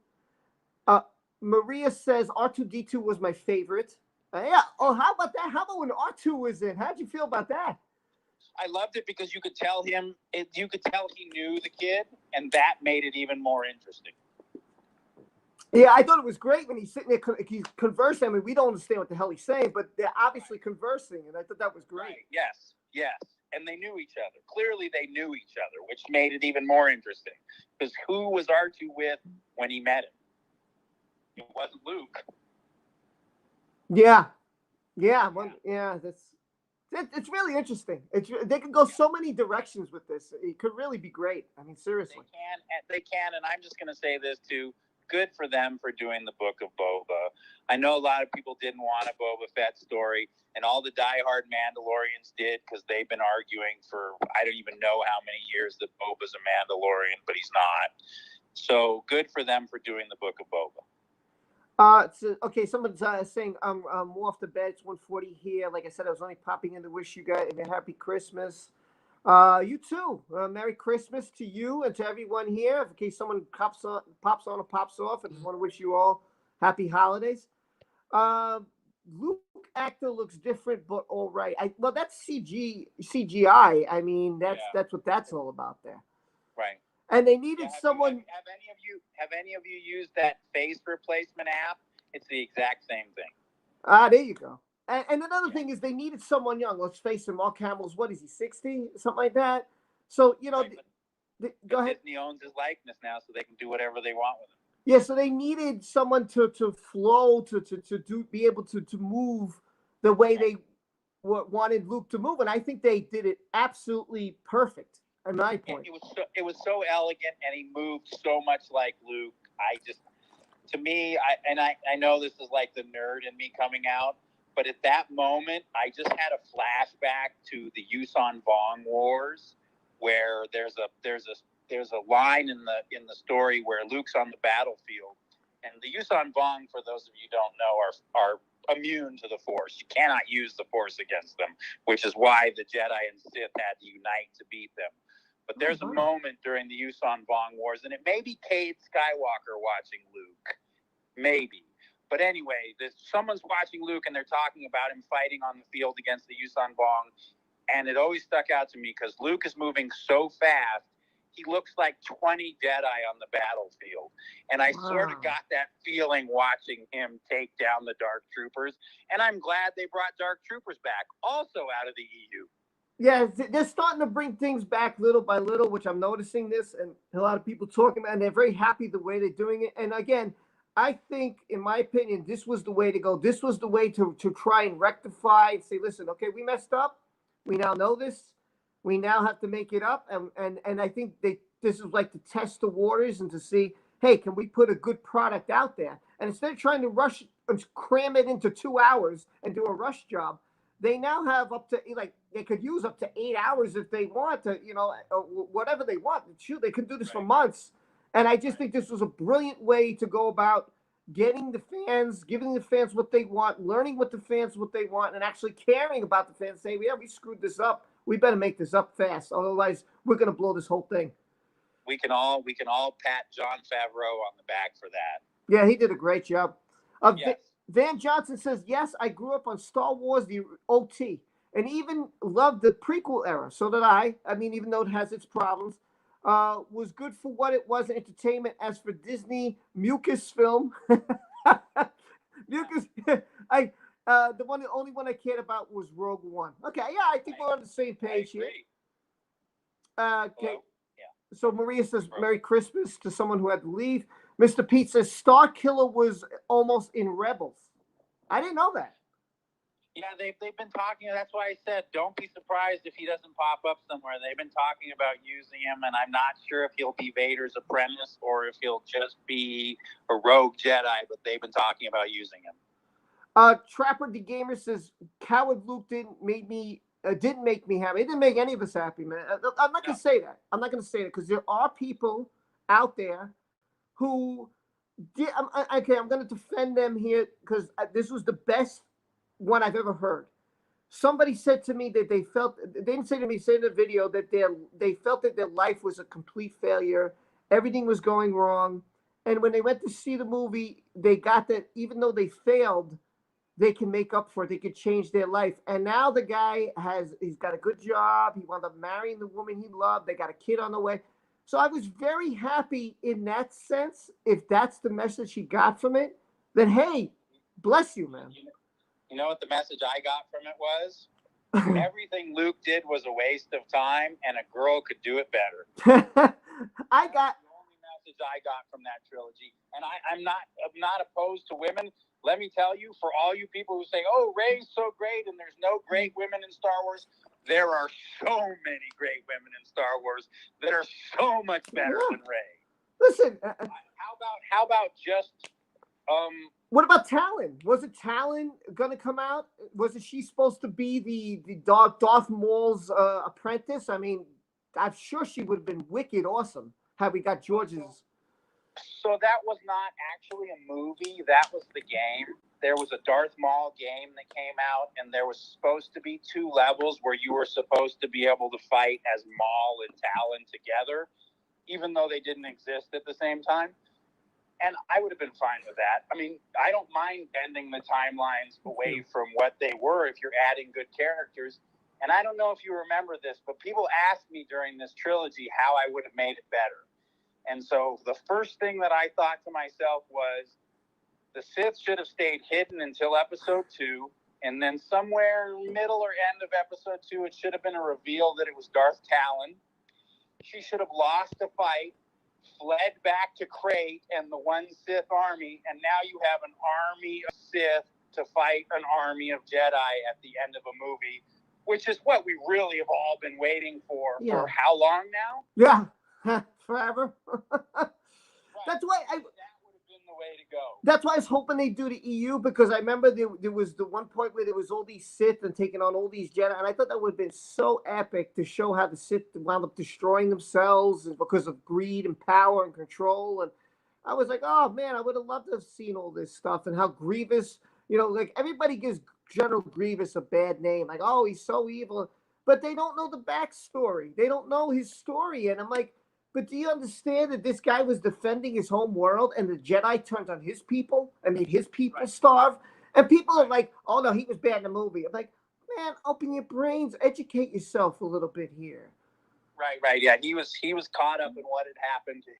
Maria says R2-D2 was my favorite. Yeah. Oh, how about that? How about when R2 was in? How'd you feel about that? I loved it because you could tell he knew the kid, and that made it even more interesting. Yeah, I thought it was great when he's sitting there, he's conversing. I mean, we don't understand what the hell he's saying, but they're obviously conversing, and I thought that was great. Right. Yes. And they knew each other. Clearly, they knew each other, which made it even more interesting. Because who was R2 with when he met him? It wasn't Luke. Yeah, yeah, well, yeah. It's really interesting. They can go so many directions with this. It could really be great. I mean, seriously. They can, and I'm just going to say this too. Good for them for doing the Book of Boba. I know a lot of people didn't want a Boba Fett story, and all the diehard Mandalorians did because they've been arguing for I don't even know how many years that Boba's a Mandalorian, but he's not. So good for them for doing the Book of Boba. Okay, someone's saying I'm off the bed. It's 1:40 here. Like I said, I was only popping in to wish you guys a happy Christmas. You too. Merry Christmas to you and to everyone here. In case someone pops on or pops off, I just want to wish you all happy holidays. Luke actor looks different, but all right. Well, that's CGI. I mean, that's what that's all about there. Right. And they needed someone. Have any of you used that face replacement app? It's the exact same thing. There you go. And another thing is they needed someone young. Let's face it, Mark Hamill's, what is he, 60? Something like that. So, you know, right, go ahead. Disney owns his likeness now, so they can do whatever they want with him. Yeah, so they needed someone to flow, be able to move the way they wanted Luke to move. And I think they did it absolutely perfect, in my point. It was so elegant, and he moved so much like Luke. To me, I know this is like the nerd in me coming out, but at that moment, I just had a flashback to the Yuuzhan Vong Wars, where there's a line in the story where Luke's on the battlefield, and the Yuuzhan Vong, for those of you who don't know, are immune to the Force. You cannot use the Force against them, which is why the Jedi and Sith had to unite to beat them. But there's a moment during the Yuuzhan Vong Wars, and it may be Cade Skywalker watching Luke, maybe. But anyway, someone's watching Luke, and they're talking about him fighting on the field against the Yuuzhan Vong, and it always stuck out to me because Luke is moving so fast, he looks like 20 Jedi on the battlefield. And I sort of got that feeling watching him take down the Dark Troopers, and I'm glad they brought Dark Troopers back, also out of the EU. Yeah, they're starting to bring things back little by little, which I'm noticing this, and a lot of people talking about, and they're very happy the way they're doing it. And again, I think, in my opinion, this was the way to go. This was the way to try and rectify and say, listen, okay, we messed up. We now know this. We now have to make it up. And I think this is like to test the waters and to see, hey, can we put a good product out there? And instead of trying to rush and cram it into 2 hours and do a rush job, they now have up to, like, they could use up to 8 hours if they want to, whatever they want. Shoot, they can do this for months. And I just think this was a brilliant way to go about getting the fans, giving the fans what they want, learning what the fans what they want, and actually caring about the fans, saying, yeah, we screwed this up. We better make this up fast. Otherwise, we're going to blow this whole thing. We can all pat Jon Favreau on the back for that. Yeah, he did a great job. Yes. Van Johnson says, yes, I grew up on Star Wars, the OT, and even loved the prequel era. So did I. I mean, even though it has its problems, was good for what it was, entertainment. As for Disney, mucus film, mucus, the only one I cared about was Rogue One. Okay, yeah, I think we're on the same page here. Okay. Hello? So Maria says, Merry Christmas to someone who had to leave. Mr. Pete says, Star Killer was almost in Rebels. I didn't know that. Yeah, they've been talking. That's why I said don't be surprised if he doesn't pop up somewhere. They've been talking about using him, and I'm not sure if he'll be Vader's apprentice or if he'll just be a rogue Jedi, but they've been talking about using him. Trapper the Gamer says, Coward Luke didn't make me happy. It didn't make any of us happy, man. I'm not going to say that. I'm not going to say that because there are people out there who did. I'm going to defend them here because this was the best one I've ever heard. Somebody said to me that they didn't say to me, say in the video that they felt that their life was a complete failure. Everything was going wrong. And when they went to see the movie, they got that even though they failed, they can make up for it. They could change their life. And now the guy he's got a good job. He wound up marrying the woman he loved. They got a kid on the way. So I was very happy in that sense. If that's the message he got from it, then hey, bless you, man. You know what the message I got from it was? Everything Luke did was a waste of time, and a girl could do it better. That's the only message I got from that trilogy. And I'm not opposed to women. let me tell you, for all you people who say, oh, Rey's so great and there's no great women in Star Wars, there are so many great women in Star Wars that are so much better than Rey. Listen, how about just what about Talon? Wasn't Talon gonna come out? Wasn't she supposed to be the Darth Maul's apprentice? I mean, I'm sure she would have been wicked awesome had we got George's. So that was not actually a movie. That was the game. There was a Darth Maul game that came out, and there was supposed to be 2 levels where you were supposed to be able to fight as Maul and Talon together, even though they didn't exist at the same time. And I would have been fine with that. I mean, I don't mind bending the timelines away from what they were if you're adding good characters. And I don't know if you remember this, but people asked me during this trilogy how I would have made it better. And so the first thing that I thought to myself was the Sith should have stayed hidden until episode 2. And then somewhere middle or end of episode 2, it should have been a reveal that it was Darth Talon. She should have lost a fight, fled back to Crate and the one Sith army, and now you have an army of Sith to fight an army of Jedi at the end of a movie, which is what we really have all been waiting for how long now? Yeah, forever. That's why that would have been the way to go. That's why I was hoping they do the EU, because I remember there was the one point where there was all these Sith and taking on all these Jedi, and I thought that would have been so epic to show how the Sith wound up destroying themselves because of greed and power and control. And I was like, oh man, I would have loved to have seen all this stuff and how Grievous, like everybody gives General Grievous a bad name, like, oh, he's so evil, but they don't know the backstory. They don't know his story, and I'm like, but do you understand that this guy was defending his home world and the Jedi turned on his people and made his people starve? And people are like, oh, no, he was bad in the movie. I'm like, man, open your brains. Educate yourself a little bit here. Right. Yeah, he was caught up in what had happened to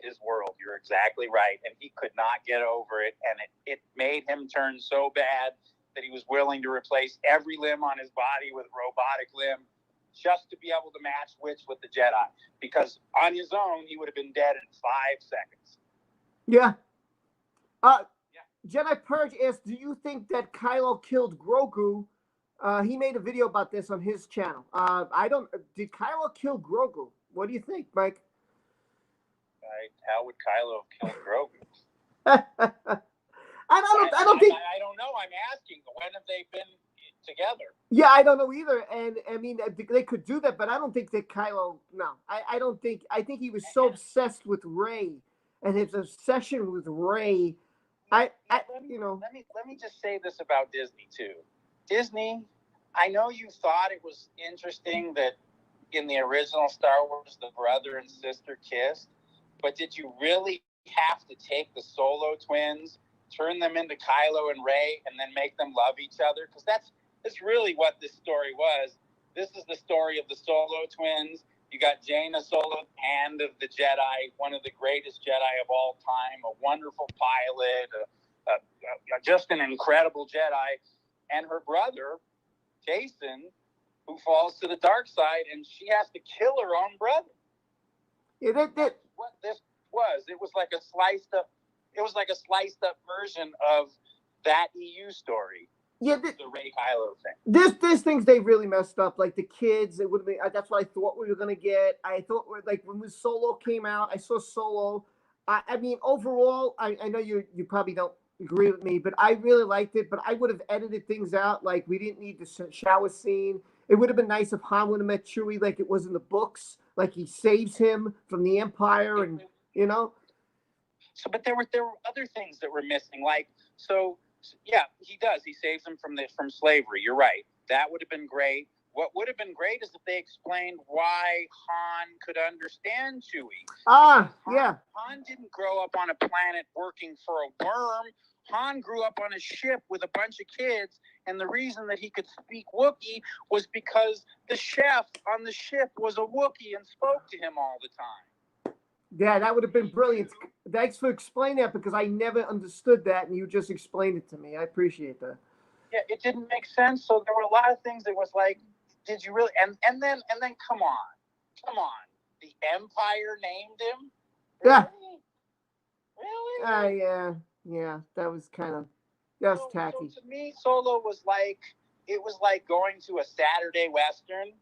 his world. You're exactly right. And he could not get over it. And it made him turn so bad that he was willing to replace every limb on his body with a robotic limb, just to be able to match wits with the Jedi. Because on his own, he would have been dead in 5 seconds. Yeah. Jedi Purge asked, do you think that Kylo killed Grogu? He made a video about this on his channel. Did Kylo kill Grogu? What do you think, Mike? How would Kylo have killed Grogu? I don't think. I don't know. I'm asking. When have they been together? Yeah, I don't know either. And I mean, they could do that, but I don't think that Kylo. No, I don't think. I think he was so obsessed with Rey, and his obsession with Rey. Let me just say this about Disney too. Disney, I know you thought it was interesting that in the original Star Wars the brother and sister kissed, but did you really have to take the Solo twins, turn them into Kylo and Rey, and then make them love each other? Because that's really what this story was. This is the story of the Solo twins. You got Jaina Solo, Hand of the Jedi, one of the greatest Jedi of all time, a wonderful pilot, just an incredible Jedi, and her brother, Jason, who falls to the dark side, and she has to kill her own brother. Yeah, that's what this was. It was like a sliced up version of that EU story. Yeah, the Rey Kylo thing. There's things they really messed up. Like the kids, it would have been. That's what I thought we were gonna get. I thought like when Solo came out, I saw Solo. I mean, overall, I know you probably don't agree with me, but I really liked it. But I would have edited things out. Like we didn't need the shower scene. It would have been nice if Han would have met Chewie like it was in the books. Like he saves him from the Empire, and So, but there were other things that were missing. Like yeah, he does. He saves him from slavery. You're right. That would have been great. What would have been great is if they explained why Han could understand Chewie. Han didn't grow up on a planet working for a worm. Han grew up on a ship with a bunch of kids, and the reason that he could speak Wookiee was because the chef on the ship was a Wookiee and spoke to him all the time. Yeah, that would have been brilliant. Thanks for explaining that, because I never understood that, and you just explained it to me. I appreciate that. Yeah, it didn't make sense. So there were a lot of things that was like, did you really? And then come on. The Empire named him. Yeah. Really? Yeah. That was kind of. That was tacky. So to me, Solo was like, it was like going to a Saturday Western,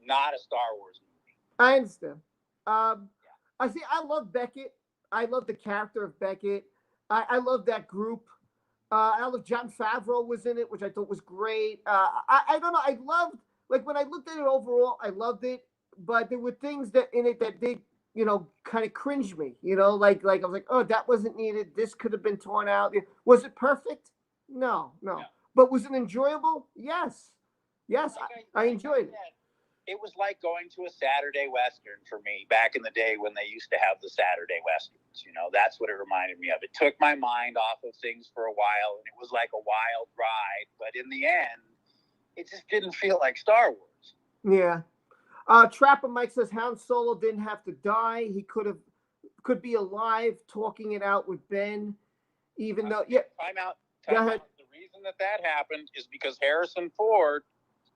not a Star Wars movie. I understand. I see. I love Beckett. I love the character of Beckett. I love that group. I love Jon Favreau was in it, which I thought was great. I don't know. I loved, like, when I looked at it overall, I loved it, but there were things that in it that did, kind of cringe me. Like I was like, oh, that wasn't needed. This could have been torn out. Was it perfect? No. But was it enjoyable? Yes. Yes, I enjoyed it. It was like going to a Saturday Western for me back in the day when they used to have the Saturday Westerns. That's what it reminded me of. It took my mind off of things for a while, and it was like a wild ride. But in the end, it just didn't feel like Star Wars. Yeah. Trapper Mike says Han Solo didn't have to die. He could be alive, talking it out with Ben, even though. Yeah. Time out. The reason that happened is because Harrison Ford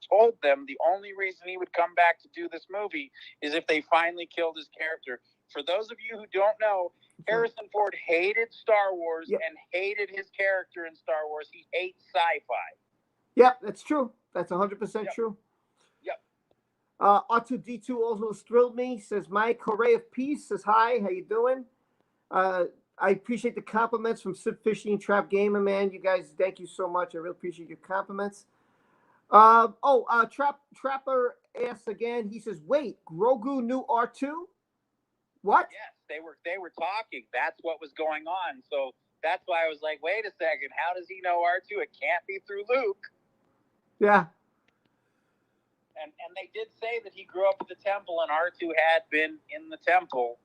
told them the only reason he would come back to do this movie is if they finally killed his character. For those of you who don't know, Harrison Ford hated Star Wars and hated his character in Star Wars. He hates sci-fi. Yep, that's true. That's 100% true. Yep. R2D2 also thrilled me. Says Mike, hooray of peace. Says hi. How you doing? I appreciate the compliments from Sid Fishing Trap Gamer, man. You guys, thank you so much. I really appreciate your compliments. Trapper asks again. He says, "Wait, Grogu knew R2? What?" Yes, they were talking. That's what was going on. So that's why I was like, "Wait a second. How does he know R2? It can't be through Luke." Yeah. And they did say that he grew up at the temple, and R2 had been in the temple.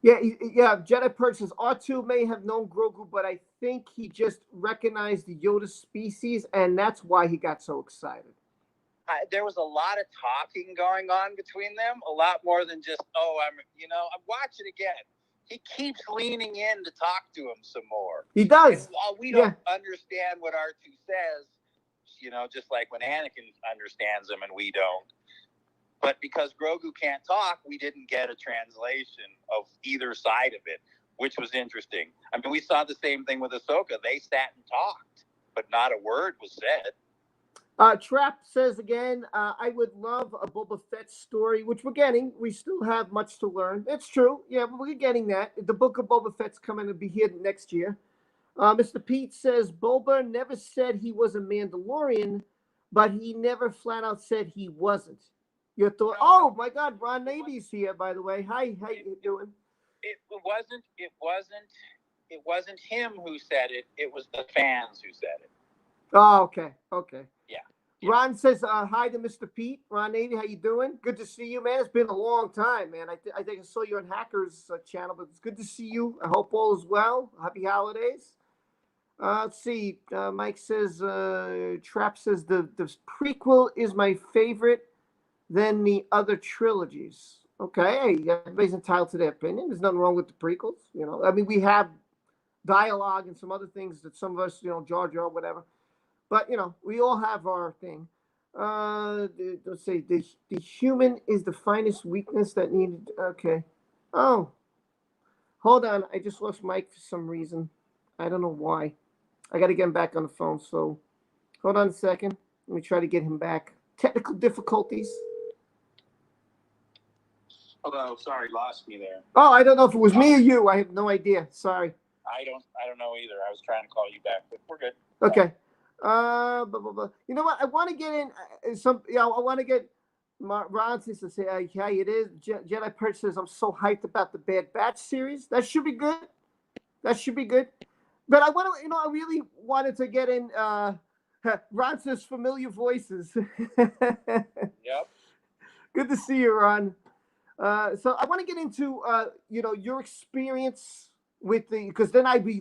Yeah. Jedi Perch says R2 may have known Grogu, but I think he just recognized the Yoda species, and that's why he got so excited. There was a lot of talking going on between them, a lot more than just, I'm watching again. He keeps leaning in to talk to him some more. He does. And while we don't understand what R2 says, just like when Anakin understands him and we don't. But because Grogu can't talk, we didn't get a translation of either side of it, which was interesting. I mean, we saw the same thing with Ahsoka. They sat and talked, but not a word was said. Trap says again, I would love a Boba Fett story, which we're getting. We still have much to learn. It's true. Yeah, but we're getting that. The book of Boba Fett's coming to be here next year. Mr. Pete says, Boba never said he was a Mandalorian, but he never flat out said he wasn't. Your thought? Oh my God, Ron Navy's here, by the way. Hi, how you doing? It wasn't him who said it. It was the fans who said it. Oh, okay. Yeah. Ron says hi to Mr. Pete. Ron Navy, how you doing? Good to see you, man. It's been a long time, man. I think I saw you on Hackers channel, but it's good to see you. I hope all is well. Happy holidays. Let's see. Mike says, Trap says the prequel is my favorite than the other trilogies. Okay, hey, everybody's entitled to their opinion. There's nothing wrong with the prequels. I mean, we have dialogue and some other things that some of us, Jar Jar, whatever. But, we all have our thing. Let's say the human is the finest weakness that needed. Okay. Oh, hold on. I just lost Mike for some reason. I don't know why. I got to get him back on the phone. So hold on a second. Let me try to get him back. Technical difficulties. Hello, sorry, lost me there. Oh, I don't know if it was me or you. I have no idea. Sorry. I don't know either. I was trying to call you back, but we're good. Okay. Blah, blah, blah. You know what? I want to get in I want to get Ron to say, yeah, it is. Jedi Perch says, I'm so hyped about the Bad Batch series. That should be good. But I want to, I really wanted to get in Ron says familiar voices. Yep. Good to see you, Ron. So I want to get into, your experience with because then I'd be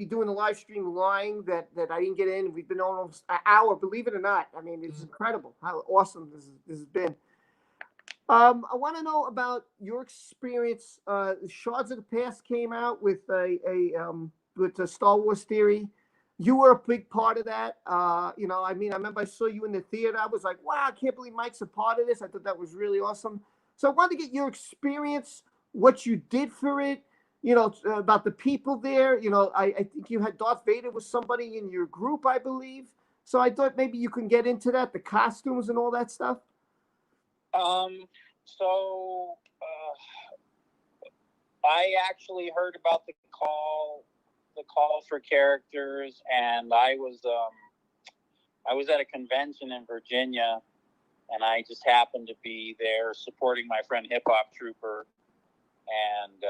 doing a live stream lying that I didn't get in. We've been almost an hour, believe it or not. I mean, it's incredible how awesome this has been. I want to know about your experience. Shards of the Past came out with with the Star Wars theory. You were a big part of that. I remember I saw you in the theater. I was like, wow, I can't believe Mike's a part of this. I thought that was really awesome. So I wanted to get your experience, what you did for it, about the people there. I think you had Darth Vader was somebody in your group, I believe. So I thought maybe you can get into that, the costumes and all that stuff. So I actually heard about the call for characters, and I was at a convention in Virginia, and I just happened to be there supporting my friend Hip Hop Trooper, and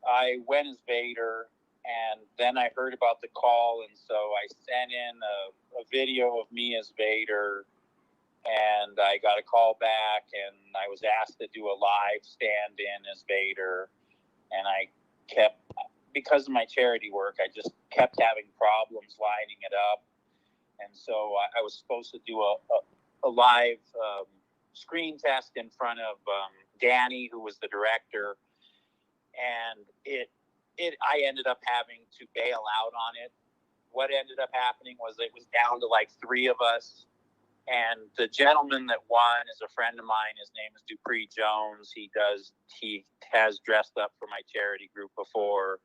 I went as Vader, and then I heard about the call, and so I sent in a video of me as Vader, and I got a call back, and I was asked to do a live stand-in as Vader, and because of my charity work, I just kept having problems lining it up. And so I was supposed to do a live screen test in front of Danny, who was the director. And I ended up having to bail out on it. What ended up happening was it was down to like 3 of us. And the gentleman that won is a friend of mine. His name is Dupree Jones. He has dressed up for my charity group before.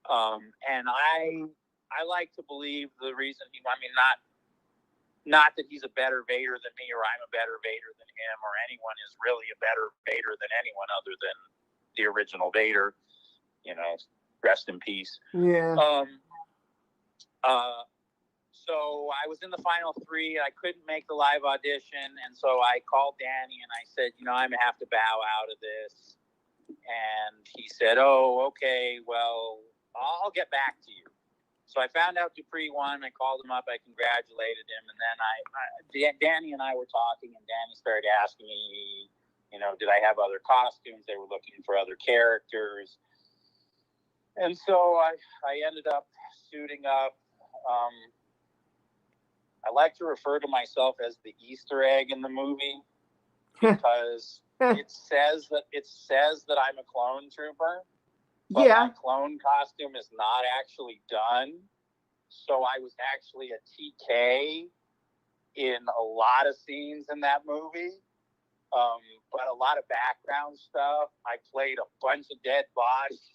And I like to believe the reason not that he's a better Vader than me, or I'm a better Vader than him, or anyone is really a better Vader than anyone other than the original Vader. Rest in peace. Yeah. So I was in the final 3. I couldn't make the live audition, and so I called Danny and I said, I'm gonna have to bow out of this. And he said, "Oh, okay. Well, I'll get back to you." So I found out Dupree won. I called him up. I congratulated him. And then Danny and I were talking, and Danny started asking me, did I have other costumes? They were looking for other characters. And so I ended up suiting up. I like to refer to myself as the Easter egg in the movie because it says that I'm a clone trooper. But my clone costume is not actually done. So I was actually a TK in a lot of scenes in that movie. But a lot of background stuff. I played a bunch of dead bodies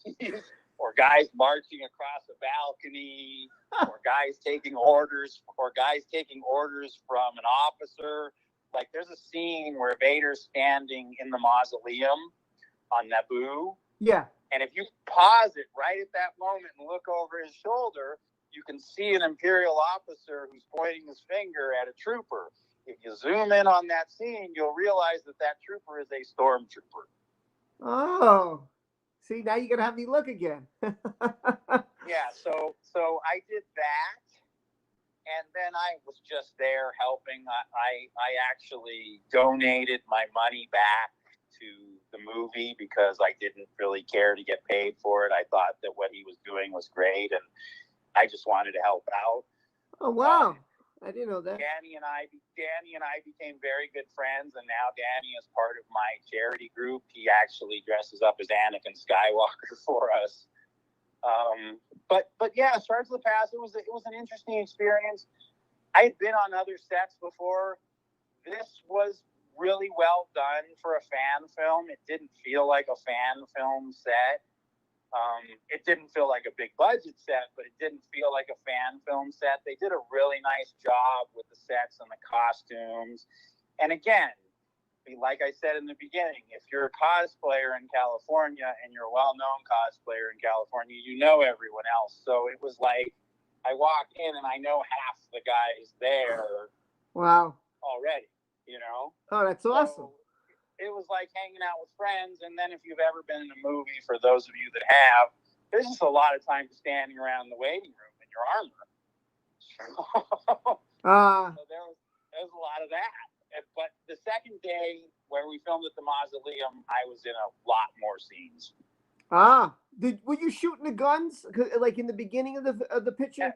or guys marching across a balcony or guys taking orders from an officer. Like there's a scene where Vader's standing in the mausoleum on Naboo. Yeah. And if you pause it right at that moment and look over his shoulder, you can see an Imperial officer who's pointing his finger at a trooper. If you zoom in on that scene, you'll realize that trooper is a stormtrooper. Oh, see, now you're going to have me look again. Yeah, so I did that. And then I was just there helping. I actually donated my money back to the movie because I didn't really care to get paid for it. I thought that what he was doing was great, and I just wanted to help out. Oh wow, I didn't know that. Danny and I became very good friends, and now Danny is part of my charity group. He actually dresses up as Anakin Skywalker for us. But yeah, Shards of the Past. It was an interesting experience. I had been on other sets before. This was really well done for a fan film. It didn't feel like a fan film set. It didn't feel like a big budget set, but it didn't feel like a fan film set. They did a really nice job with the sets and the costumes. And again, like I said in the beginning, if you're a cosplayer in California and you're a well-known cosplayer in California, you know everyone else. So it was like I walk in and I know half the guys there. Wow. Already. Oh, that's awesome. So it was like hanging out with friends. And then if you've ever been in a movie, for those of you that have, there's just a lot of time standing around the waiting room in your armor. So there was a lot of that. But the second day where we filmed at the mausoleum, I was in a lot more scenes. Were you shooting the guns like in the beginning of the picture?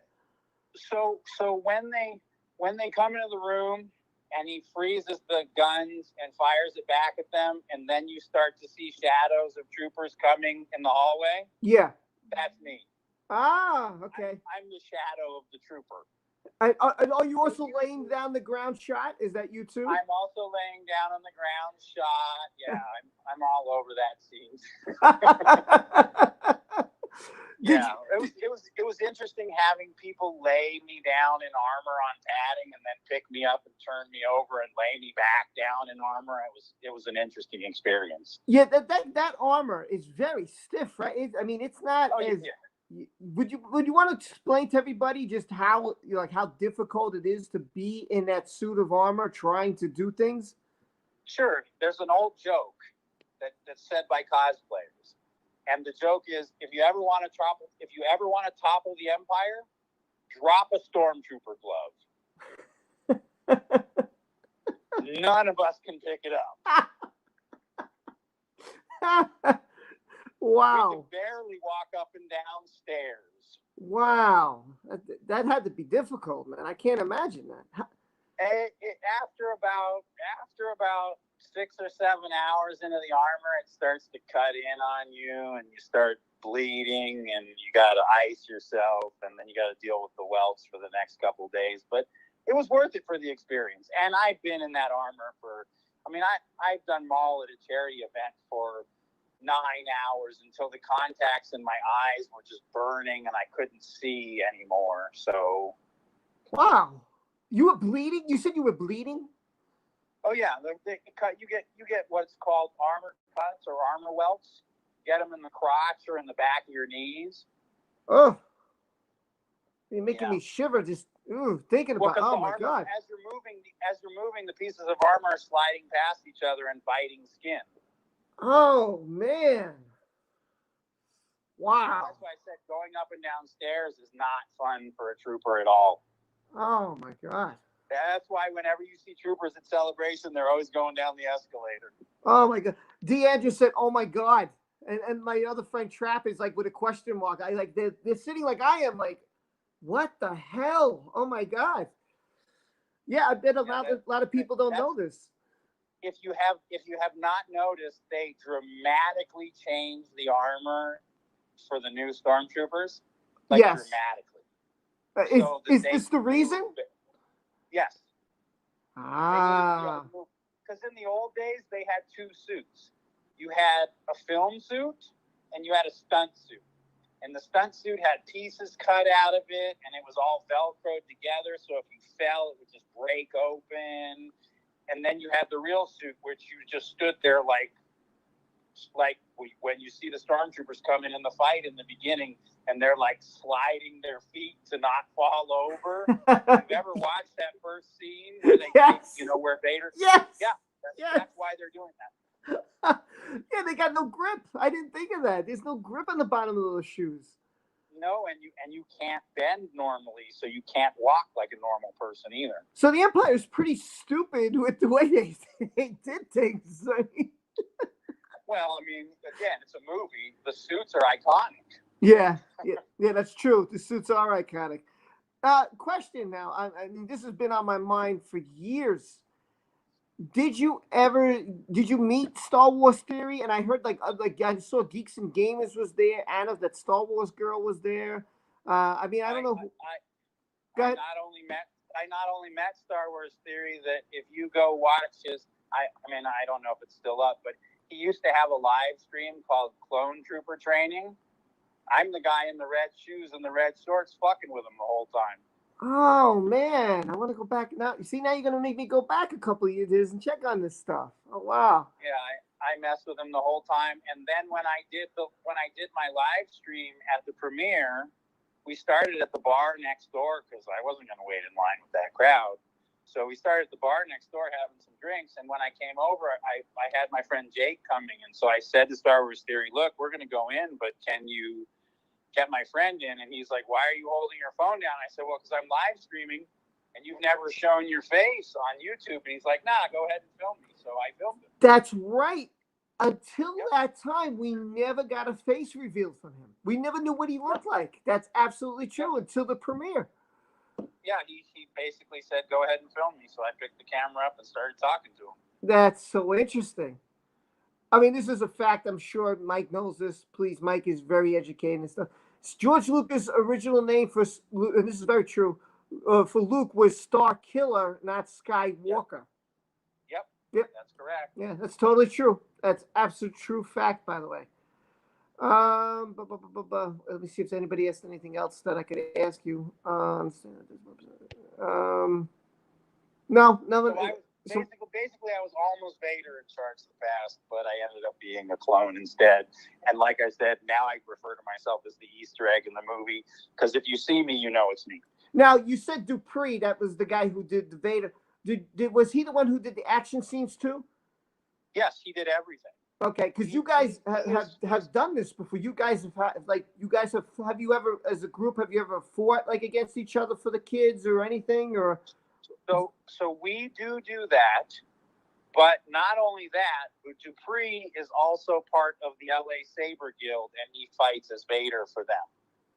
So when they come into the room and he freezes the guns and fires it back at them, and then you start to see shadows of troopers coming in the hallway. Yeah, that's me. Okay. I'm the shadow of the trooper. Are you also laying down the ground shot? Is that you too? I'm also laying down on the ground shot. Yeah, I'm all over that scene. Yeah, it was interesting having people lay me down in armor on padding and then pick me up and turn me over and lay me back down in armor. It was an interesting experience. Yeah, that armor is very stiff, right? I mean, it's not as. Yeah. Would you want to explain to everybody just how how difficult it is to be in that suit of armor trying to do things? Sure. There's an old joke that's said by cosplayers. And the joke is, if you ever want to topple the Empire, drop a stormtrooper glove. None of us can pick it up. Wow! We can barely walk up and down stairs. Wow, that had to be difficult, man. I can't imagine that. After about 6 or 7 hours into the armor, it starts to cut in on you, and you start bleeding, and you got to ice yourself, and then you got to deal with the welts for the next couple of days. But it was worth it for the experience. And I've been in that armor I've done Maul at a charity event for 9 hours until the contacts in my eyes were just burning and I couldn't see anymore. So, wow, you were bleeding? You said you were bleeding? Oh yeah, you get what's called armor cuts or armor welts. Get them in the crotch or in the back of your knees. Oh, you're making me shiver just thinking about. Oh my God! As you're moving, the pieces of armor are sliding past each other and biting skin. Oh man! Wow. That's why I said going up and down stairs is not fun for a trooper at all. Oh my God. That's why whenever you see troopers at Celebration, they're always going down the escalator. Oh my God. Deandra said, "Oh my God," and my other friend Trap is like with a question mark. I like they're sitting like I am, like, what the hell? Oh my God. Yeah, I bet a lot of people don't know this. If you have not noticed, they dramatically changed the armor for the new stormtroopers. Like, yes. Dramatically. Is this the reason? Yes. Ah. Because in the old days, they had 2 suits. You had a film suit and you had a stunt suit. And the stunt suit had pieces cut out of it, and it was all Velcroed together. So if you fell, it would just break open. And then you had the real suit, which you just stood there like when you see the stormtroopers coming in the fight in the beginning, and they're like sliding their feet to not fall over. You've ever watched that first scene where they, where Vader? Yes. Yeah. That's why they're doing that. Yeah, they got no grip. I didn't think of that. There's no grip on the bottom of those shoes. No, and you can't bend normally, so you can't walk like a normal person either. So the Empire is pretty stupid with the way they did things. Well, I mean, again, it's a movie. The suits are iconic. Yeah, that's true. The suits are iconic. Question now. I mean, this has been on my mind for years. Did you meet Star Wars Theory? And I heard like I saw Geeks and Gamers was there. Anna, that Star Wars girl, was there. I mean, I don't know. I not only met Star Wars Theory. That if you go watch his, I mean, I don't know if it's still up, but he used to have a live stream called Clone Trooper Training. I'm the guy in the red shoes and the red shorts fucking with him the whole time. Oh man, I want to go back now. You see, now you're gonna make me go back a couple of years and check on this stuff. Oh wow. Yeah, I messed with him the whole time, and then when I did my live stream at the premiere, we started at the bar next door because I wasn't gonna wait in line with that crowd. So we started at the bar next door having some drinks, and when I came over, I had my friend Jake coming, and so I said to Star Wars Theory, "Look, we're gonna go in, but can you get my friend in?" And he's like, "Why are you holding your phone down?" I said, "Well, because I'm live streaming and you've never shown your face on YouTube." And he's like, "Nah, go ahead and film me." So I filmed him. That's right. Until that time, we never got a face reveal from him. We never knew what he looked like. That's absolutely true until the premiere. Yeah, he basically said, "Go ahead and film me." So I picked the camera up and started talking to him. That's so interesting. I mean, this is a fact. I'm sure Mike knows this. Please, Mike is very educated and stuff. George Lucas' original name for, and this is very true, for Luke was Star Killer, not Skywalker. Yep. That's correct. Yeah, that's totally true. That's absolute true fact, by the way. Let me see if anybody asked anything else that I could ask you. No, no. So basically, I was almost Vader in Shards of the Past, but I ended up being a clone instead. And like I said, now I refer to myself as the Easter egg in the movie, because if you see me, you know it's me. Now, you said Dupree, that was the guy who did the Vader. Was he the one who did the action scenes too? Yes, he did everything. Okay, because you guys have done this before. You guys have you ever, as a group, have you ever fought like against each other for the kids or anything? Or so we do that, but not only that, but Dupree is also part of the LA Saber Guild, and he fights as Vader for them.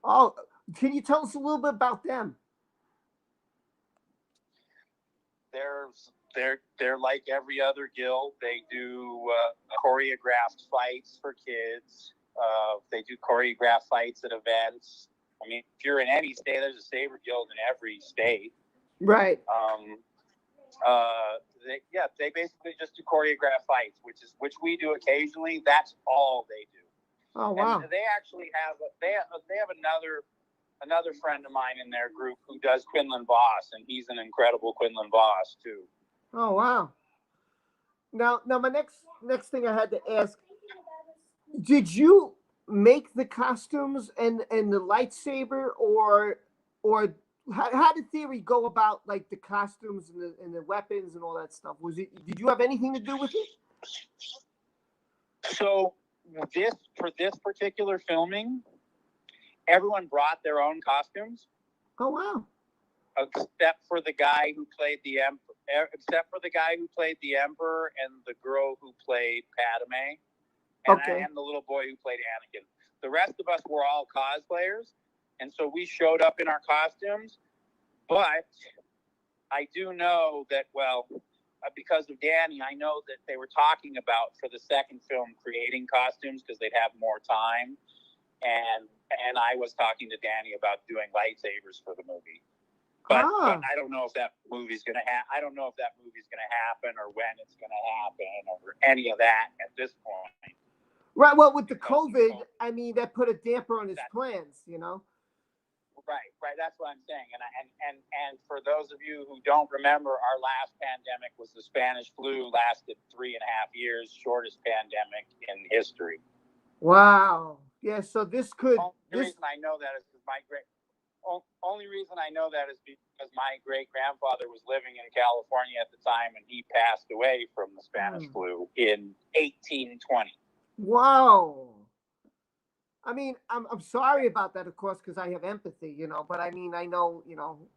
Oh, can you tell us a little bit about them? They're like every other guild. They do choreographed fights for kids. They do choreographed fights at events. I mean, if you're in any state, there's a Saber Guild in every state. Right. They basically just do choreographed fights, which we do occasionally. That's all they do. Oh wow! And they actually have another friend of mine in their group who does Quinlan Voss, and he's an incredible Quinlan Voss too. Oh wow! Now my next thing I had to ask: did you make the costumes and the lightsaber, or how did Theory go about like the costumes and the weapons and all that stuff? Did you have anything to do with it? So for this particular filming, everyone brought their own costumes. Oh wow! Except for the guy who played the Emperor and the girl who played Padme, and the little boy who played Anakin. The rest of us were all cosplayers, and so we showed up in our costumes. But I do know that, because of Danny, I know that they were talking about for the second film creating costumes because they'd have more time, and I was talking to Danny about doing lightsabers for the movie. But I don't know if that movie's gonna happen or when it's gonna happen or any of that at this point. Right. Well, with the COVID, I mean, that put a damper on his plans, you know. Right. That's what I'm saying. And for those of you who don't remember, our last pandemic was the Spanish flu. Lasted 3.5 years, shortest pandemic in history. Wow. Yeah. So this could. Reason I know that is because only reason I know that is because my great-grandfather was living in California at the time, and he passed away from the Spanish flu in 1820. Wow. I mean, I'm sorry about that, of course, because I have empathy, you know. But I mean, I know, you know,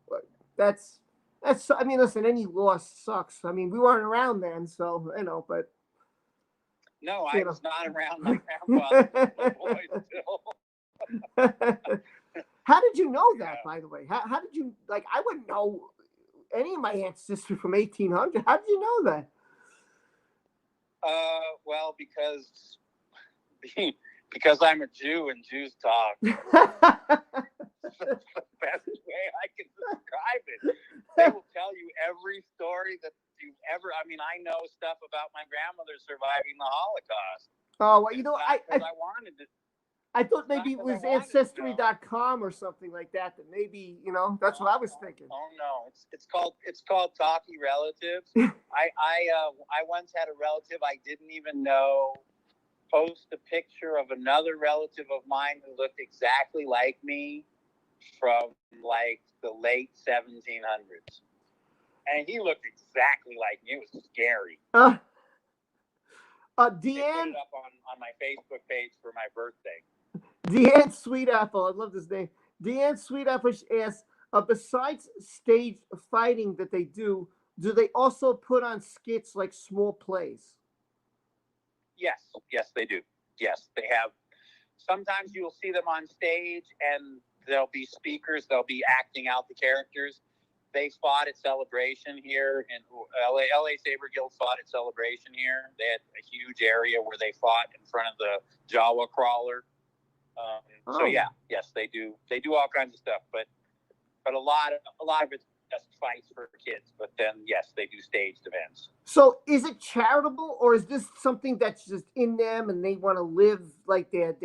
that's. I mean, listen, any loss sucks. I mean, we weren't around then, so you know. But no, I was not around my grandfather. How did you know that, by the way? How did you, like, I wouldn't know any of my ancestors from 1800. How did you know that? Well, because I'm a Jew and Jews talk. That's the best way I can describe it. They will tell you every story that you've ever. I mean, I know stuff about my grandmother surviving the Holocaust. Oh, well, you know, I wanted to. I thought maybe it was Ancestry.com or something like that. That maybe, you know, that's what I was thinking. Oh no, it's called Talkie Relatives. I once had a relative I didn't even know post a picture of another relative of mine who looked exactly like me from like the late 1700s, and he looked exactly like me. It was scary. Deanne, put it up on my Facebook page for my birthday. Deanne Sweetapple, I love this name. Deanne Sweetapple asks, besides stage fighting that they do they also put on skits like small plays? Yes, they do. Yes, they have. Sometimes you'll see them on stage and there'll be speakers, they'll be acting out the characters. They fought at Celebration here in LA Saber Guild fought at Celebration here. They had a huge area where they fought in front of the Jawa crawler. So yes, they do. They do all kinds of stuff, but a lot of it's just fights for kids. But then, yes, they do staged events. So is it charitable, or is this something that's just in them and they want to live like their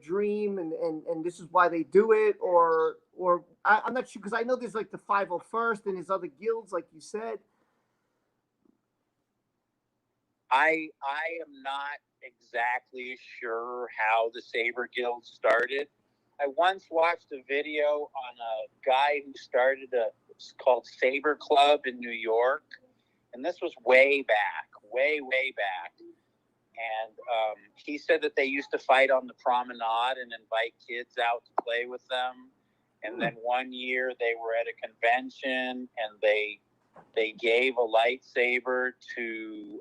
dream, and this is why they do it? Or I'm not sure, because I know there's like the 501st and there's other guilds, like you said. I am not exactly sure how the Saber Guild started. I once watched a video on a guy who started it's called Saber Club in New York, and this was way back. And he said that they used to fight on the promenade and invite kids out to play with them. And then one year they were at a convention and they gave a lightsaber to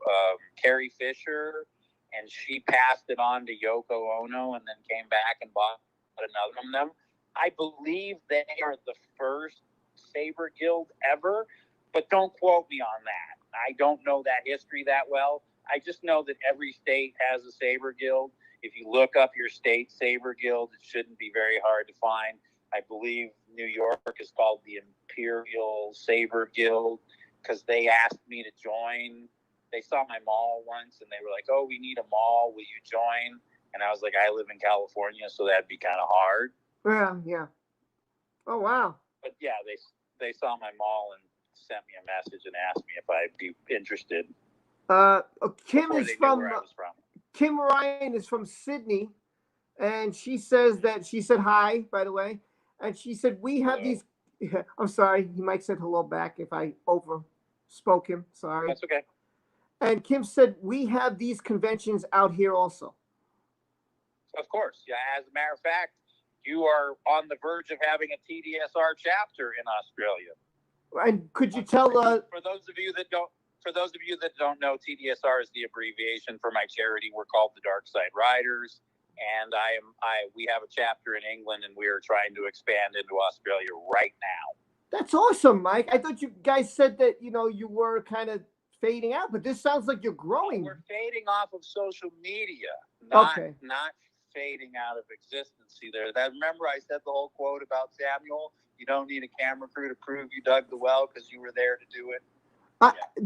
Carrie Fisher, and she passed it on to Yoko Ono, and then came back and bought another from them. I believe they are the first Saber Guild ever, but don't quote me on that. I don't know that history that well. I just know that every state has a Saber Guild. If you look up your state Saber Guild, it shouldn't be very hard to find. I believe New York is called the Imperial Saber Guild, because they asked me to join. They saw my Maul once and they were like, "Oh, we need a Maul. Will you join?" And I was like, "I live in California, so that'd be kind of hard." Yeah. Oh, wow. But yeah, they saw my Maul and sent me a message and asked me if I'd be interested. Kim is from Kim Ryan is from Sydney, and she says that she said hi, by the way, and she said we have these. I'm sorry, he might said hello back if I overspoke him. Sorry. That's okay. And Kim said we have these conventions out here also. Of course, yeah. As a matter of fact, you are on the verge of having a TDSR chapter in Australia. And could you tell for those of you that don't know, TDSR is the abbreviation for my charity. We're called the Dark Side Riders, and we have a chapter in England, and we are trying to expand into Australia right now. That's awesome, Mike. I thought you guys said that you were kind of fading out, but this sounds like you're growing. We're fading off of social media, not fading out of existence either. Remember I said the whole quote about Samuel? You don't need a camera crew to prove you dug the well because you were there to do it.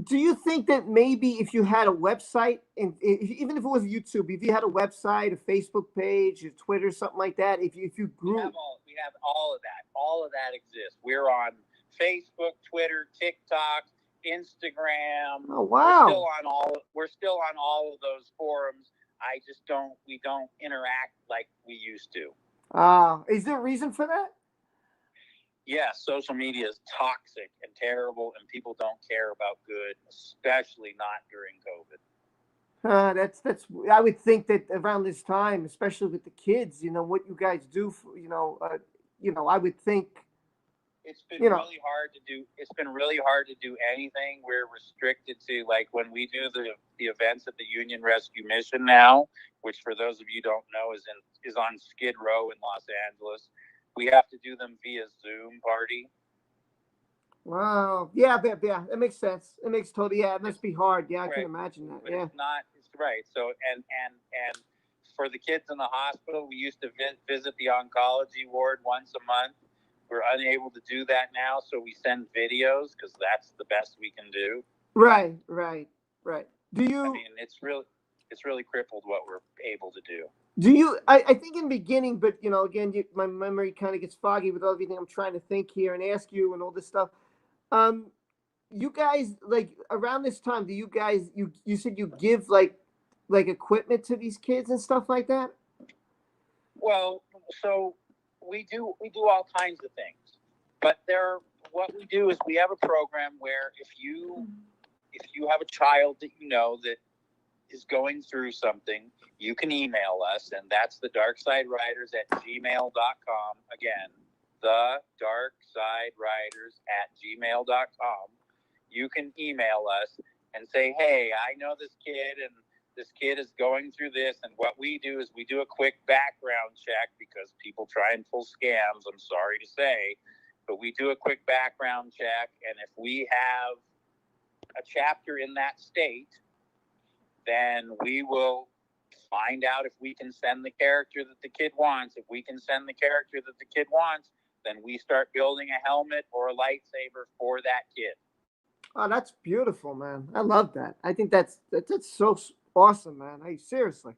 Do you think that maybe if you had a website, and even if it was YouTube, if you had a website, a Facebook page, a Twitter, something like that, if you grew, we have all of that. All of that exists. We're on Facebook, Twitter, TikTok, Instagram. Oh, wow. We're still on all of those forums. We don't interact like we used to. Is there a reason for that? Yeah, social media is toxic and terrible, and people don't care about good, especially not during COVID. That's. I would think that around this time, especially with the kids, what you guys do, I would think. It's been really hard to do. It's been really hard to do anything. We're restricted to, like, when we do the events at the Union Rescue Mission now, which for those of you who don't know is on Skid Row in Los Angeles. We have to do them via Zoom party. Wow. Yeah, that makes sense. It makes it must be hard. Yeah, I can imagine that. But yeah. It's right. So, and for the kids in the hospital, we used to visit the oncology ward once a month. We're unable to do that now, so we send videos because that's the best we can do. Right. Do you? I mean, it's really crippled what we're able to do. Do you? I think in the beginning, but again, my memory kind of gets foggy with everything I'm trying to think here and ask you and all this stuff. You guys, like, around this time, do you guys? You said you give like equipment to these kids and stuff like that? Well, so we do all kinds of things, but what we do is we have a program where if you have a child that that is going through something, you can email us, and that's the darksideriders@gmail.com. Again, the darksideriders@gmail.com. You can email us and say, "Hey, I know this kid, and this kid is going through this." And what we do is we do a quick background check because people try and pull scams, I'm sorry to say, but we do a quick background check. And if we have a chapter in that state, then we will find out if we can send the character that the kid wants. If we can send the character that the kid wants, then we start building a helmet or a lightsaber for that kid. Oh, that's beautiful, man. I love that. I think that's so awesome, man. Hey, seriously,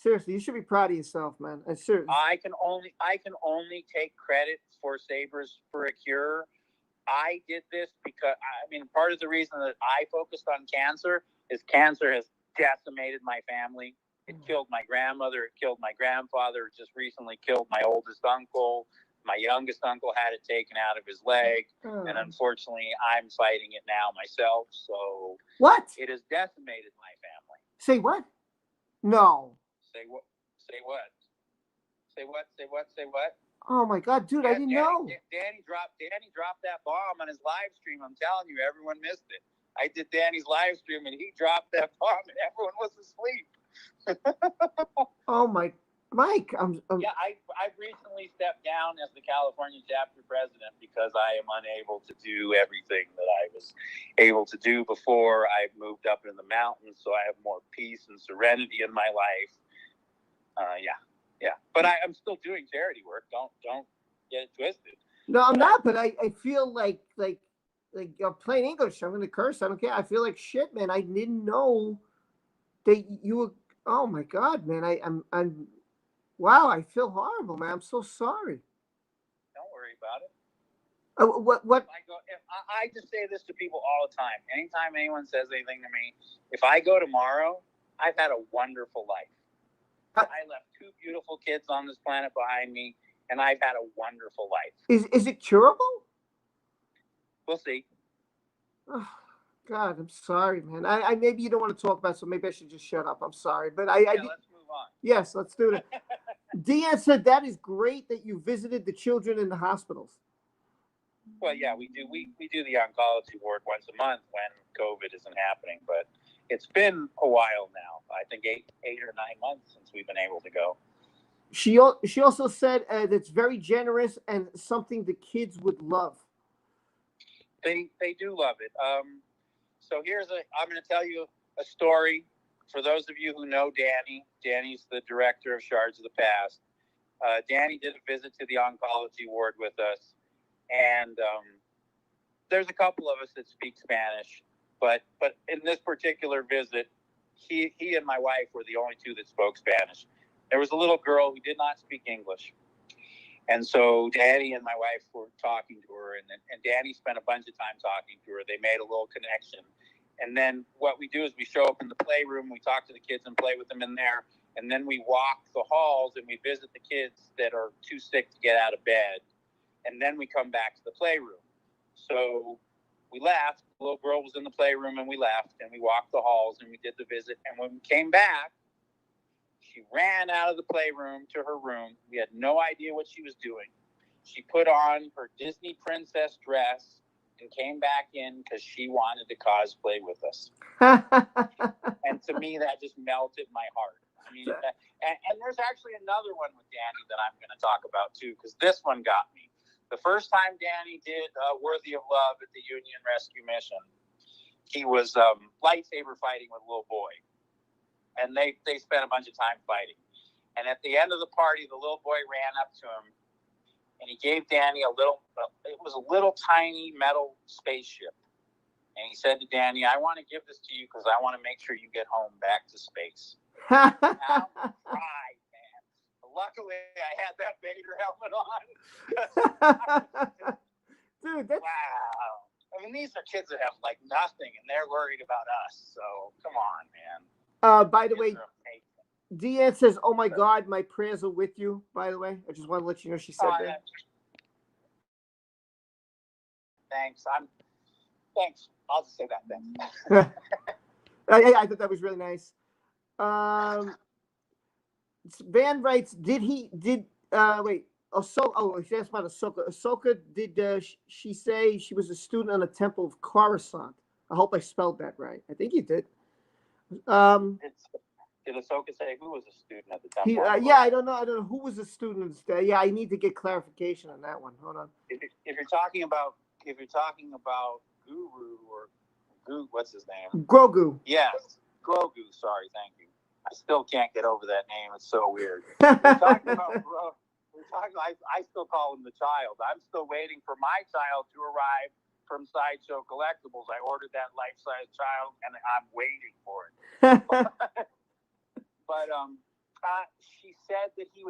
you should be proud of yourself, man. I can only take credit for Sabres for a Cure. I did this because, I mean, part of the reason that I focused on cancer is cancer has decimated my family. It killed my grandmother. It killed my grandfather. It just recently killed my oldest uncle. My youngest uncle had it taken out of his leg. And unfortunately, I'm fighting it now myself. So what? It has decimated my family. Say what? No. Say what? Say what? Say what? Say what? Say what? Oh my God, dude! I didn't know. Danny dropped that bomb on his live stream. I'm telling you, everyone missed it. I did Danny's live stream, and he dropped that bomb, and everyone was asleep. Oh my, Mike! Yeah, I've recently stepped down as the California chapter president because I am unable to do everything that I was able to do before. I've moved up in the mountains, so I have more peace and serenity in my life. Yeah, but I'm still doing charity work. Don't get it twisted. No, I'm not. But I feel like plain English. I'm gonna curse. I don't care. I feel like shit, man. I didn't know that you were. Oh my God, man. I'm. Wow, I feel horrible, man. I'm so sorry. Don't worry about it. What? I just say this to people all the time. Anytime anyone says anything to me, if I go tomorrow, I've had a wonderful life. I left 2 beautiful kids on this planet behind me, and I've had a wonderful life. Is it curable? We'll see. Oh, God, I'm sorry, man. I maybe you don't want to talk about it, so maybe I should just shut up. I'm sorry, but let's move on. Yes, let's do it. Deanne said that is great that you visited the children in the hospitals. Well, yeah, we do. We do the oncology ward once a month when COVID isn't happening, but it's been a while now. I think 8 or 9 months since we've been able to go. She also said that's very generous and something the kids would love. They do love it. So I'm going to tell you a story. For those of you who know Danny, Danny's the director of Shards of the Past. Danny did a visit to the oncology ward with us, and there's a couple of us that speak Spanish, but in this particular visit, he and my wife were the only 2 that spoke Spanish. There was a little girl who did not speak English. And so Danny and my wife were talking to her, and Danny spent a bunch of time talking to her. They made a little connection. And then what we do is we show up in the playroom, we talk to the kids and play with them in there, and then we walk the halls and we visit the kids that are too sick to get out of bed. And then we come back to the playroom. So we left. The little girl was in the playroom, and we left, and we walked the halls, and we did the visit. And when we came back, she ran out of the playroom to her room. We had no idea what she was doing. She put on her Disney princess dress and came back in because she wanted to cosplay with us. And to me, that just melted my heart. I mean, and there's actually another one with Danny that I'm going to talk about too, because this one got me. The first time Danny did Worthy of Love at the Union Rescue Mission, he was lightsaber fighting with a little boy. And they spent a bunch of time fighting. And at the end of the party, the little boy ran up to him, and he gave Danny it was a little tiny metal spaceship. And he said to Danny, I want to give this to you because I want to make sure you get home back to space. I cried, man. Luckily, I had that Vader helmet on. Dude, that's... Wow. I mean, these are kids that have like nothing, and they're worried about us. So come on, man. By the way, Deanne says, "Oh my God, my prayers are with you." By the way, I just want to let you know she said that. Thanks. Thanks. I'll just say that. Thanks. I thought that was really nice. Van writes, he asked about Ahsoka. Ahsoka, did she say she was a student on the Temple of Coruscant? I hope I spelled that right. I think you did. Did Ahsoka say who was a student at the Temple? I don't know who was a student. Yeah, I need to get clarification on that one. Hold on. If you're talking about Guru or what's his name? Grogu. Yes, Grogu. Sorry, thank you. I still can't get over that name. It's so weird. We're talking I still call him the child. I'm still waiting for my child to arrive from Sideshow Collectibles. I ordered that life-size child, and I'm waiting for it. But she said that he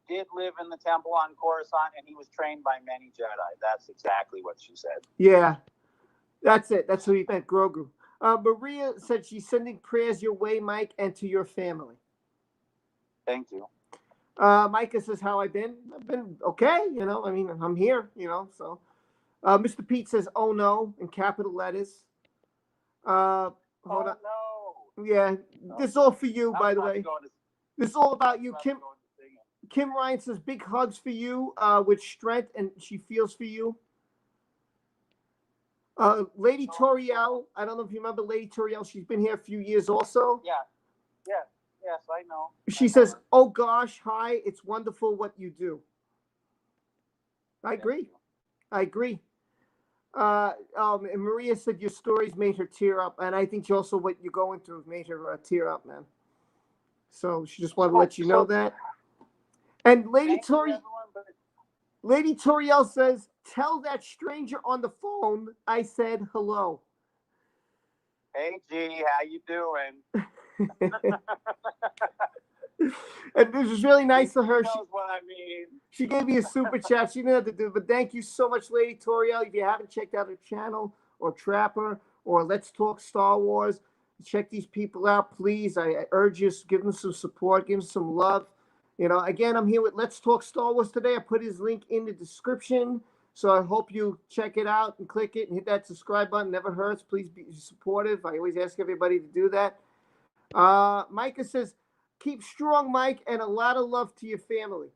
did live in the temple on Coruscant, and he was trained by many Jedi. That's exactly what she said. Yeah, that's it. That's what he meant, Grogu. Maria said she's sending prayers your way, Mike, and to your family. Thank you. Micah says, how I've been okay, I mean, I'm here, so. Mr. Pete says, oh no, in capital letters. Hold on. No. Yeah, this is all for you, by the way. This is all about you. Kim Ryan says, big hugs for you, with strength, and she feels for you. Lady Toriel, I don't know if you remember Lady Toriel. She's been here a few years also. Yeah. Yes, I know. She says, oh gosh, hi, it's wonderful what you do. I agree. And Maria said your stories made her tear up, and I think also what you're going through made her tear up, man. So she just wanted to let you know that. And Lady Toriel says, tell that stranger on the phone I said hello. Hey, G, how you doing? And this was really nice of her. She knows what I mean. She gave me a super chat. She didn't have to do it, but thank you so much, Lady Toriel. If you haven't checked out her channel or Trapper or Let's Talk Star Wars, check these people out, please. I urge you, give them some support, give them some love. Again, I'm here with Let's Talk Star Wars today. I put his link in the description, so I hope you check it out and click it and hit that subscribe button. Never hurts. Please be supportive. I always ask everybody to do that. Micah says, keep strong, Mike, and a lot of love to your family.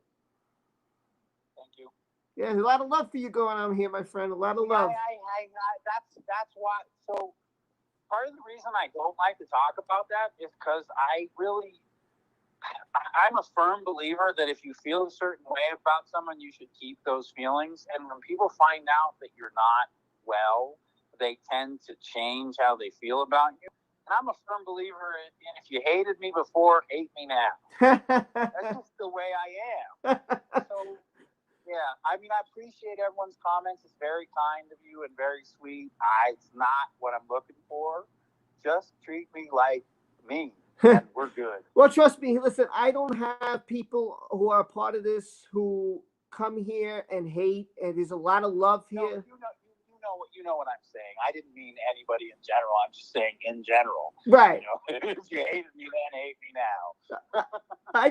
Thank you. Yeah, there's a lot of love for you going on here, my friend. A lot of love. That's why. So part of the reason I don't like to talk about that is because I'm a firm believer that if you feel a certain way about someone, you should keep those feelings. And when people find out that you're not well, they tend to change how they feel about you. And I'm a firm believer in if you hated me before, hate me now. That's just the way I am. So, yeah, I mean, I appreciate everyone's comments. It's very kind of you and very sweet. It's not what I'm looking for. Just treat me like me, and we're good. Well, trust me. Listen, I don't have people who are part of this who come here and hate, and there's a lot of love here. No, you know what I'm saying. I didn't mean anybody in general. I'm just saying in general. Right. If you hated me then, hate me now. I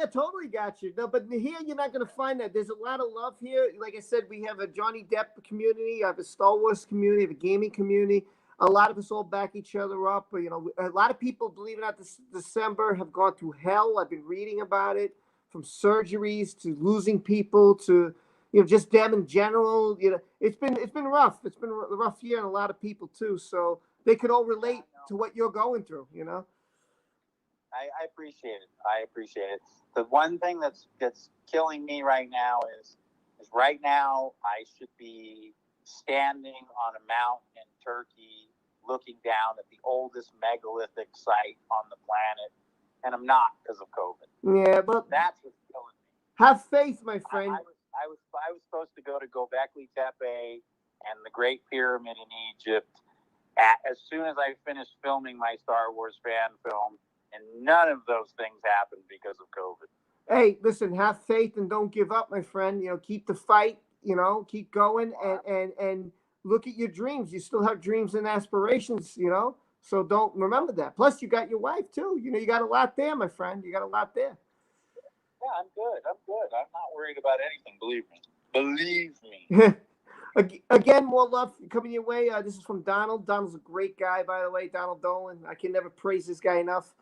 totally got you. No, but here you're not going to find that. There's a lot of love here. Like I said, we have a Johnny Depp community, I have a Star Wars community, I have a gaming community. A lot of us all back each other up. A lot of people, believe it or not, this December have gone through hell. I've been reading about it, from surgeries to losing people to just them in general. It's been rough. It's been a rough year on a lot of people too. So they could all relate to what you're going through. I appreciate it. I appreciate it. The one thing that's killing me right now is right now I should be standing on a mountain in Turkey, looking down at the oldest megalithic site on the planet, and I'm not because of COVID. Yeah, but that's what's killing me. Have faith, my friend. I was supposed to go to Göbekli Tepe and the Great Pyramid in Egypt as soon as I finished filming my Star Wars fan film, and none of those things happened because of COVID. Hey, listen, have faith and don't give up, my friend. Keep the fight. Keep going and look at your dreams. You still have dreams and aspirations. So don't remember that. Plus, you got your wife too. You got a lot there, my friend. You got a lot there. Yeah, I'm good. I'm not worried about anything. Believe me. Again, more love coming your way. This is from Donald. Donald's a great guy, by the way. Donald Dolan. I can never praise this guy enough.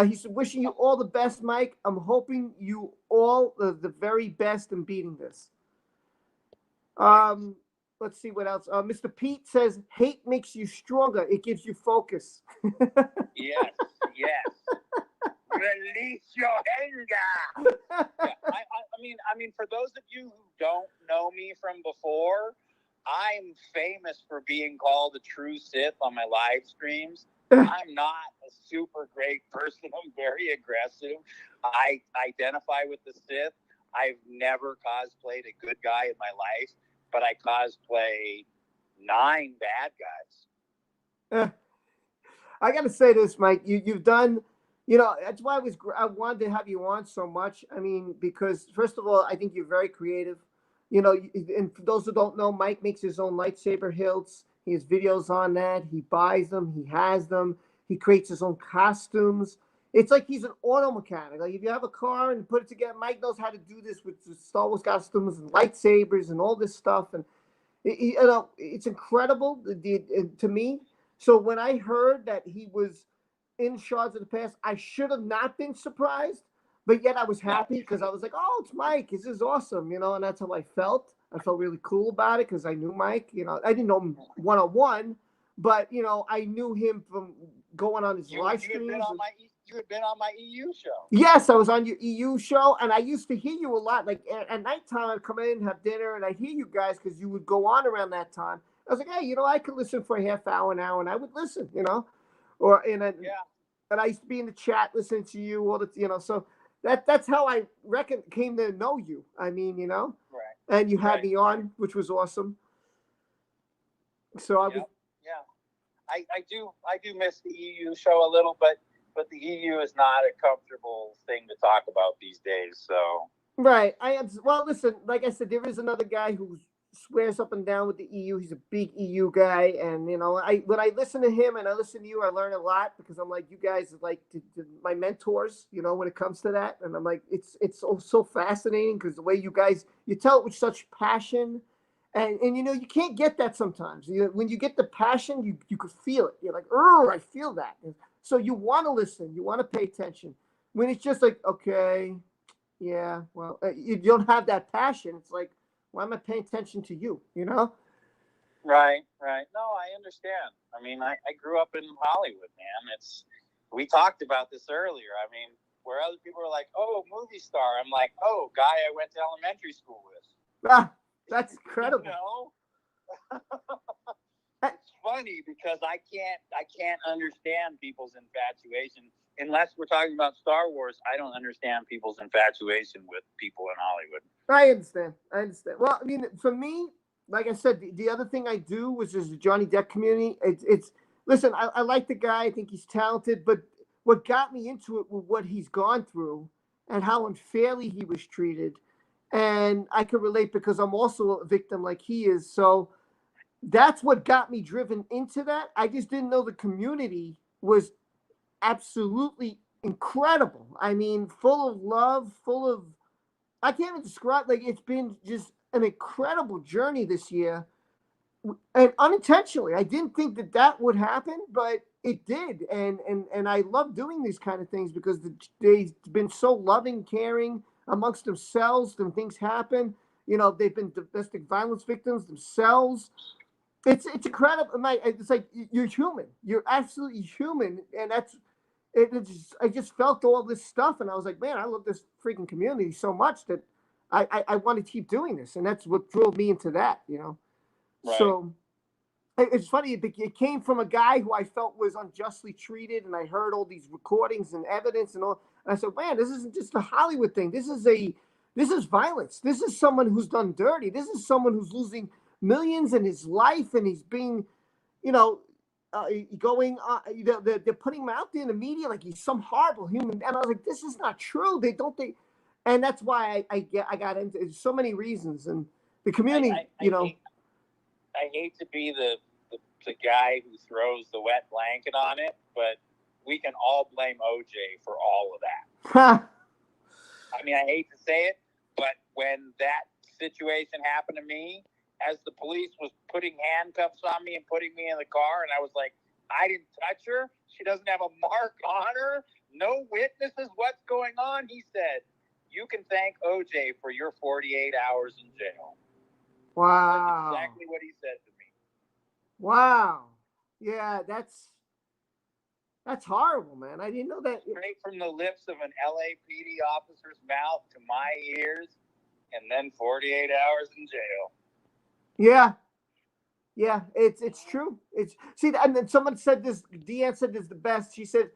He's wishing you all the best, Mike. I'm hoping you all the very best in beating this. Let's see what else. Mr. Pete says, hate makes you stronger. It gives you focus. Yes. Release your anger. I mean, for those of you who don't know me from before, I'm famous for being called a true Sith on my live streams. I'm not a super great person. I'm very aggressive. I identify with the Sith. I've never cosplayed a good guy in my life, but I cosplay 9 bad guys. I got to say this, Mike. You've done, you know, that's why I wanted to have you on so much. I mean, because first of all, I think you're very creative. You know, and for those who don't know, Mike makes his own lightsaber hilts. He has videos on that. He buys them. He has them. He creates his own costumes. It's like he's an auto mechanic. Like if you have a car and put it together, Mike knows how to do this with Star Wars costumes and lightsabers and all this stuff. And you know, it's incredible to me. So when I heard that he was in Shards of the Past, I should have not been surprised, but yet I was happy because I was like, "Oh, it's Mike. This is awesome," you know, and that's how I felt. I felt really cool about it because I knew Mike. You know, I didn't know him one on one, but you know, I knew him from going on his live streams. You had been on my EU show. Yes, I was on your EU show, and I used to hear you a lot. Like at nighttime, I'd come in, have dinner, and I'd hear you guys because you would go on around that time. I was like, hey, you know, I could listen for a half hour, an hour, and I would listen, you know, and I used to be in the chat listening to you all the, you know, so that's how I came to know you. I mean, you know, right. And you had me on, which was awesome. So I was, I do miss the EU show a little, but the EU is not a comfortable thing to talk about these days. So right, well, listen, like I said, there is another guy who swears up and down with the EU. He's a big EU guy, and you know, when I listen to him and I listen to you, I learn a lot because I'm like, you guys are like my mentors, you know, when it comes to that, and I'm like, it's so fascinating because the way you guys tell it with such passion, and you know, you can't get that sometimes. When you get the passion, you could feel it. You're like, oh, I feel that. So you want to listen, you want to pay attention. When it's just like, okay, yeah, well, you don't have that passion. It's like, why am I paying attention to you? You know? Right. No, I understand. I mean, I grew up in Hollywood, man. We talked about this earlier. I mean, where other people are like, oh, movie star. I'm like, oh, guy I went to elementary school with. Ah, that's incredible. You know? It's funny because I can't understand people's infatuation unless we're talking about Star Wars. I don't understand people's infatuation with people in Hollywood. I understand. Well, I mean, for me, like I said, the other thing I do, which is the Johnny Depp community. It's listen, I like the guy. I think he's talented, but what got me into it was what he's gone through and how unfairly he was treated, and I can relate because I'm also a victim like he is. So that's what got me driven into that. I just didn't know the community was absolutely incredible. I mean, full of love, full of, I can't even describe, like, it's been just an incredible journey this year. And unintentionally, I didn't think that would happen, but it did. And I love doing these kind of things because they've been so loving, caring amongst themselves. When things happen, you know, they've been domestic violence victims themselves. It's incredible. It's like you're human. You're absolutely human, and I just felt all this stuff, and I was like, man, I love this freaking community so much that I want to keep doing this, and that's what drove me into that, you know. Right. So it's funny. It came from a guy who I felt was unjustly treated, and I heard all these recordings and evidence and all. And I said, man, this isn't just a Hollywood thing. This is violence. This is someone who's done dirty. This is someone who's losing millions in his life, and he's being, you know, going. They're putting him out there in the media like he's some horrible human. And I was like, this is not true. And that's why I got into so many reasons. And the community, I hate to be the guy who throws the wet blanket on it, but we can all blame OJ for all of that. I mean, I hate to say it, but when that situation happened to me, as the police was putting handcuffs on me and putting me in the car, and I was like, I didn't touch her. She doesn't have a mark on her. No witnesses. What's going on? He said, you can thank OJ for your 48 hours in jail. Wow. That's exactly what he said to me. Wow. Yeah, that's horrible, man. I didn't know that. Straight from the lips of an LAPD officer's mouth to my ears, and then 48 hours in jail. Yeah, it's true. And then someone said this. Deanne said this the best. She said,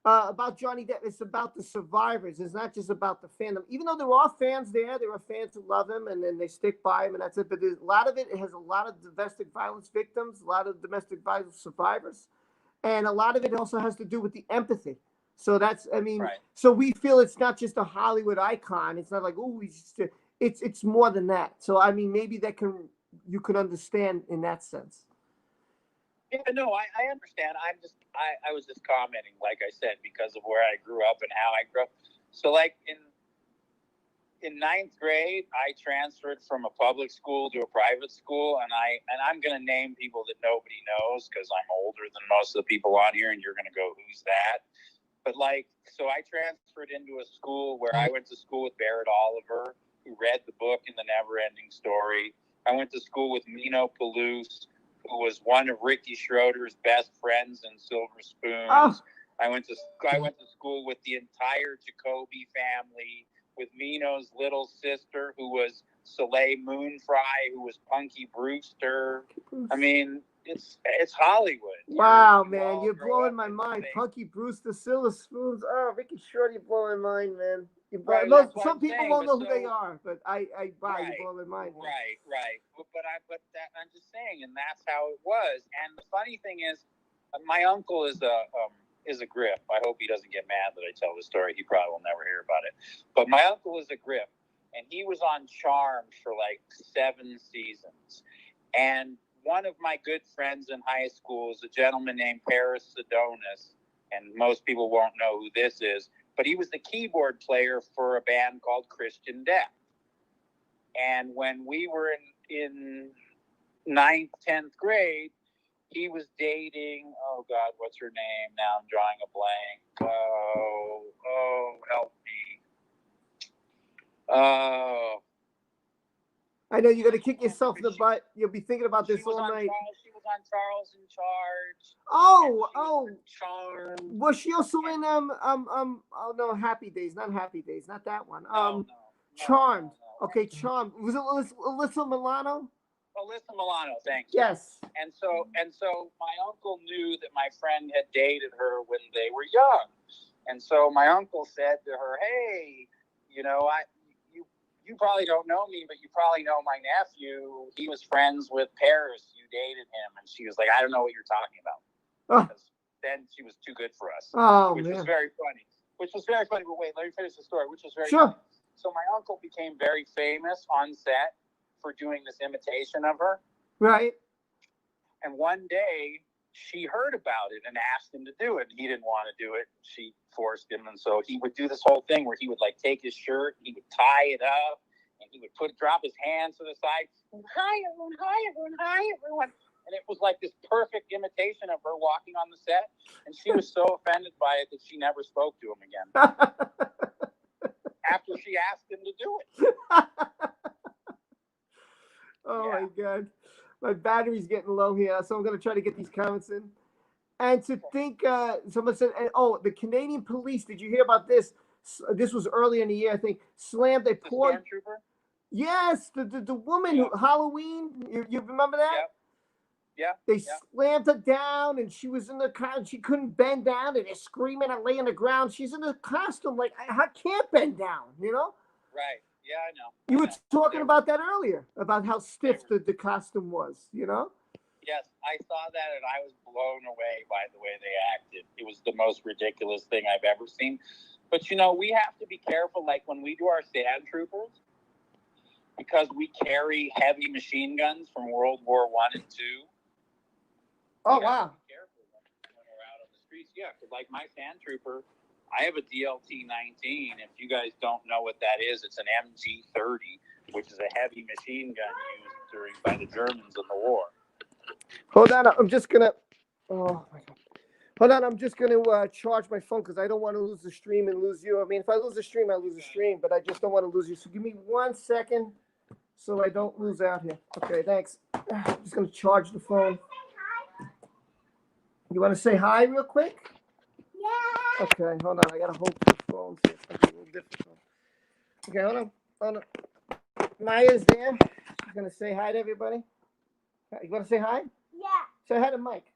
about Johnny Depp. It's about the survivors. It's not just about the fandom. Even though there are fans there are fans who love him and then they stick by him and that's it. But a lot of it has a lot of domestic violence victims, a lot of domestic violence survivors. And a lot of it also has to do with the empathy. So that's, I mean, Right. So we feel it's not just a Hollywood icon. It's not like, oh, it's more than that. So, I mean, maybe you could understand in that sense. Yeah, no, I understand. I was just commenting, like I said, because of where I grew up and how I grew up. So, like in ninth grade, I transferred from a public school to a private school, and I'm going to name people that nobody knows because I'm older than most of the people on here, and you're going to go, who's that? But so I transferred into a school where I went to school with Barrett Oliver, who read the book in The Never-Ending Story. I went to school with Mino Palouse, who was one of Ricky Schroeder's best friends in Silver Spoons. Oh. I went to school with the entire Jacoby family, with Mino's little sister, who was Soleil Moonfry, who was Punky Brewster. I mean, it's Hollywood. Wow, man, you're blowing my mind. Punky Brewster, Silver Spoons. Oh, Ricky Short, you're blowing my mind, man. Right, some people won't know who they are, but you're blowing my mind. Right. But I'm just saying, and that's how it was. And the funny thing is, my uncle is a grip. I hope he doesn't get mad that I tell this story. He probably will never hear about it. But my uncle is a grip, and he was on Charmed for like 7 seasons. And one of my good friends in high school is a gentleman named Paris Sedonis, and most people won't know who this is, but he was the keyboard player for a band called Christian Death. And when we were in 9th, 10th grade, he was dating, oh God, what's her name? Now I'm drawing a blank. Oh, help me. Oh. I know you're going to kick yourself in the butt. You'll be thinking about this all night. She was on Charles in Charge. Oh. Charmed. Was she also in, oh no, Happy Days. Not Happy Days. Not that one. Charmed. No. Okay, Charmed. Was it Alyssa Milano? Alyssa Milano, thanks. Yes. And so my uncle knew that my friend had dated her when they were young. And so my uncle said to her, hey, you probably don't know me, but you probably know my nephew. He was friends with Paris. You dated him. And she was like, I don't know what you're talking about. Because then she was too good for us. Which was very funny. But wait, let me finish the story, which was very funny. So my uncle became very famous on set for doing this imitation of her. Right. And one day she heard about it and asked him to do it. He didn't want to do it. She forced him. And so he would do this whole thing where he would like take his shirt, he would tie it up, and he would drop his hands to the side. Hi, everyone. Hi, everyone. Hi, everyone. And it was like this perfect imitation of her walking on the set. And she was so offended by it that she never spoke to him again. After she asked him to do it. My God. My battery's getting low here, so I'm going to try to get these comments in. And to think, someone said, the Canadian police, did you hear about this? This was early in the year, I think, slammed a poor... Stormtrooper? Yes, the woman, who, Halloween, you remember that? Yeah. They slammed her down, and she was in the car, and she couldn't bend down, and they're screaming and laying on the ground. She's in a costume, like, I can't bend down, Right. Yeah, I know. You were talking about that earlier, about how stiff the costume was, Yes, I saw that, and I was blown away by the way they acted. It was the most ridiculous thing I've ever seen. But, we have to be careful, like when we do our sand troopers, because we carry heavy machine guns from World War I and II. Oh, wow. Be careful when we're out on the streets. Yeah, because like my sand trooper, I have a DLT-19. If you guys don't know what that is, it's an MG-30, which is a heavy machine gun used by the Germans in the war. Hold on, I'm just gonna. Oh my God. Hold on, I'm just gonna charge my phone because I don't want to lose the stream and lose you. I mean, if I lose the stream, I lose the stream, but I just don't want to lose you. So give me 1 second, so I don't lose out here. Okay, thanks. I'm just gonna charge the phone. You want to say hi real quick? Yeah. Okay, hold on. I gotta hold two phones. So it's gonna be a little difficult. Okay, hold on. Maya's there. She's gonna say hi to everybody. You want to say hi? Yeah. Say hi to Mike.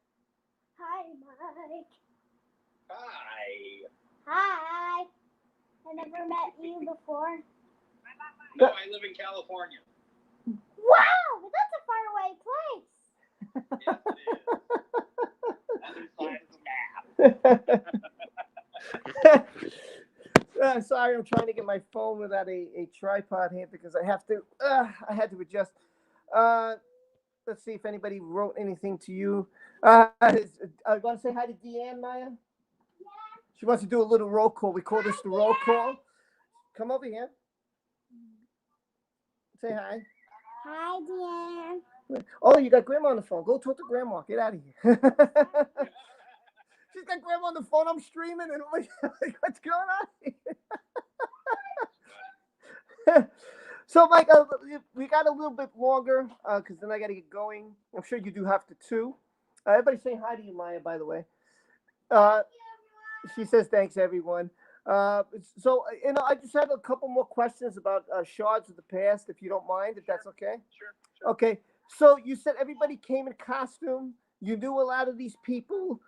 Hi, Mike. Hi. Hi. I never met you before. No, I live in California. Wow, but that's a faraway place. Yes, it is. Other side of the map. Sorry, I'm trying to get my phone without a tripod here because I have to. I had to adjust. Let's see if anybody wrote anything to you. I want to say hi to Deanne, Maya. Yeah. She wants to do a little roll call. We call this the roll call. Come over here. Say hi. Hi, Deanne. Oh, you got Grandma on the phone. Go talk to Grandma. Get out of here. She's got Grandma on the phone. I'm streaming, and I'm like, what's going on? So, Mike, we got a little bit longer because then I got to get going. I'm sure you do have to too. Everybody say hi to you, Maya, by the way. She says thanks, everyone. So, I just had a couple more questions about Shards of the past, if you don't mind, if that's okay. Sure. Okay. So you said everybody came in costume. You knew a lot of these people.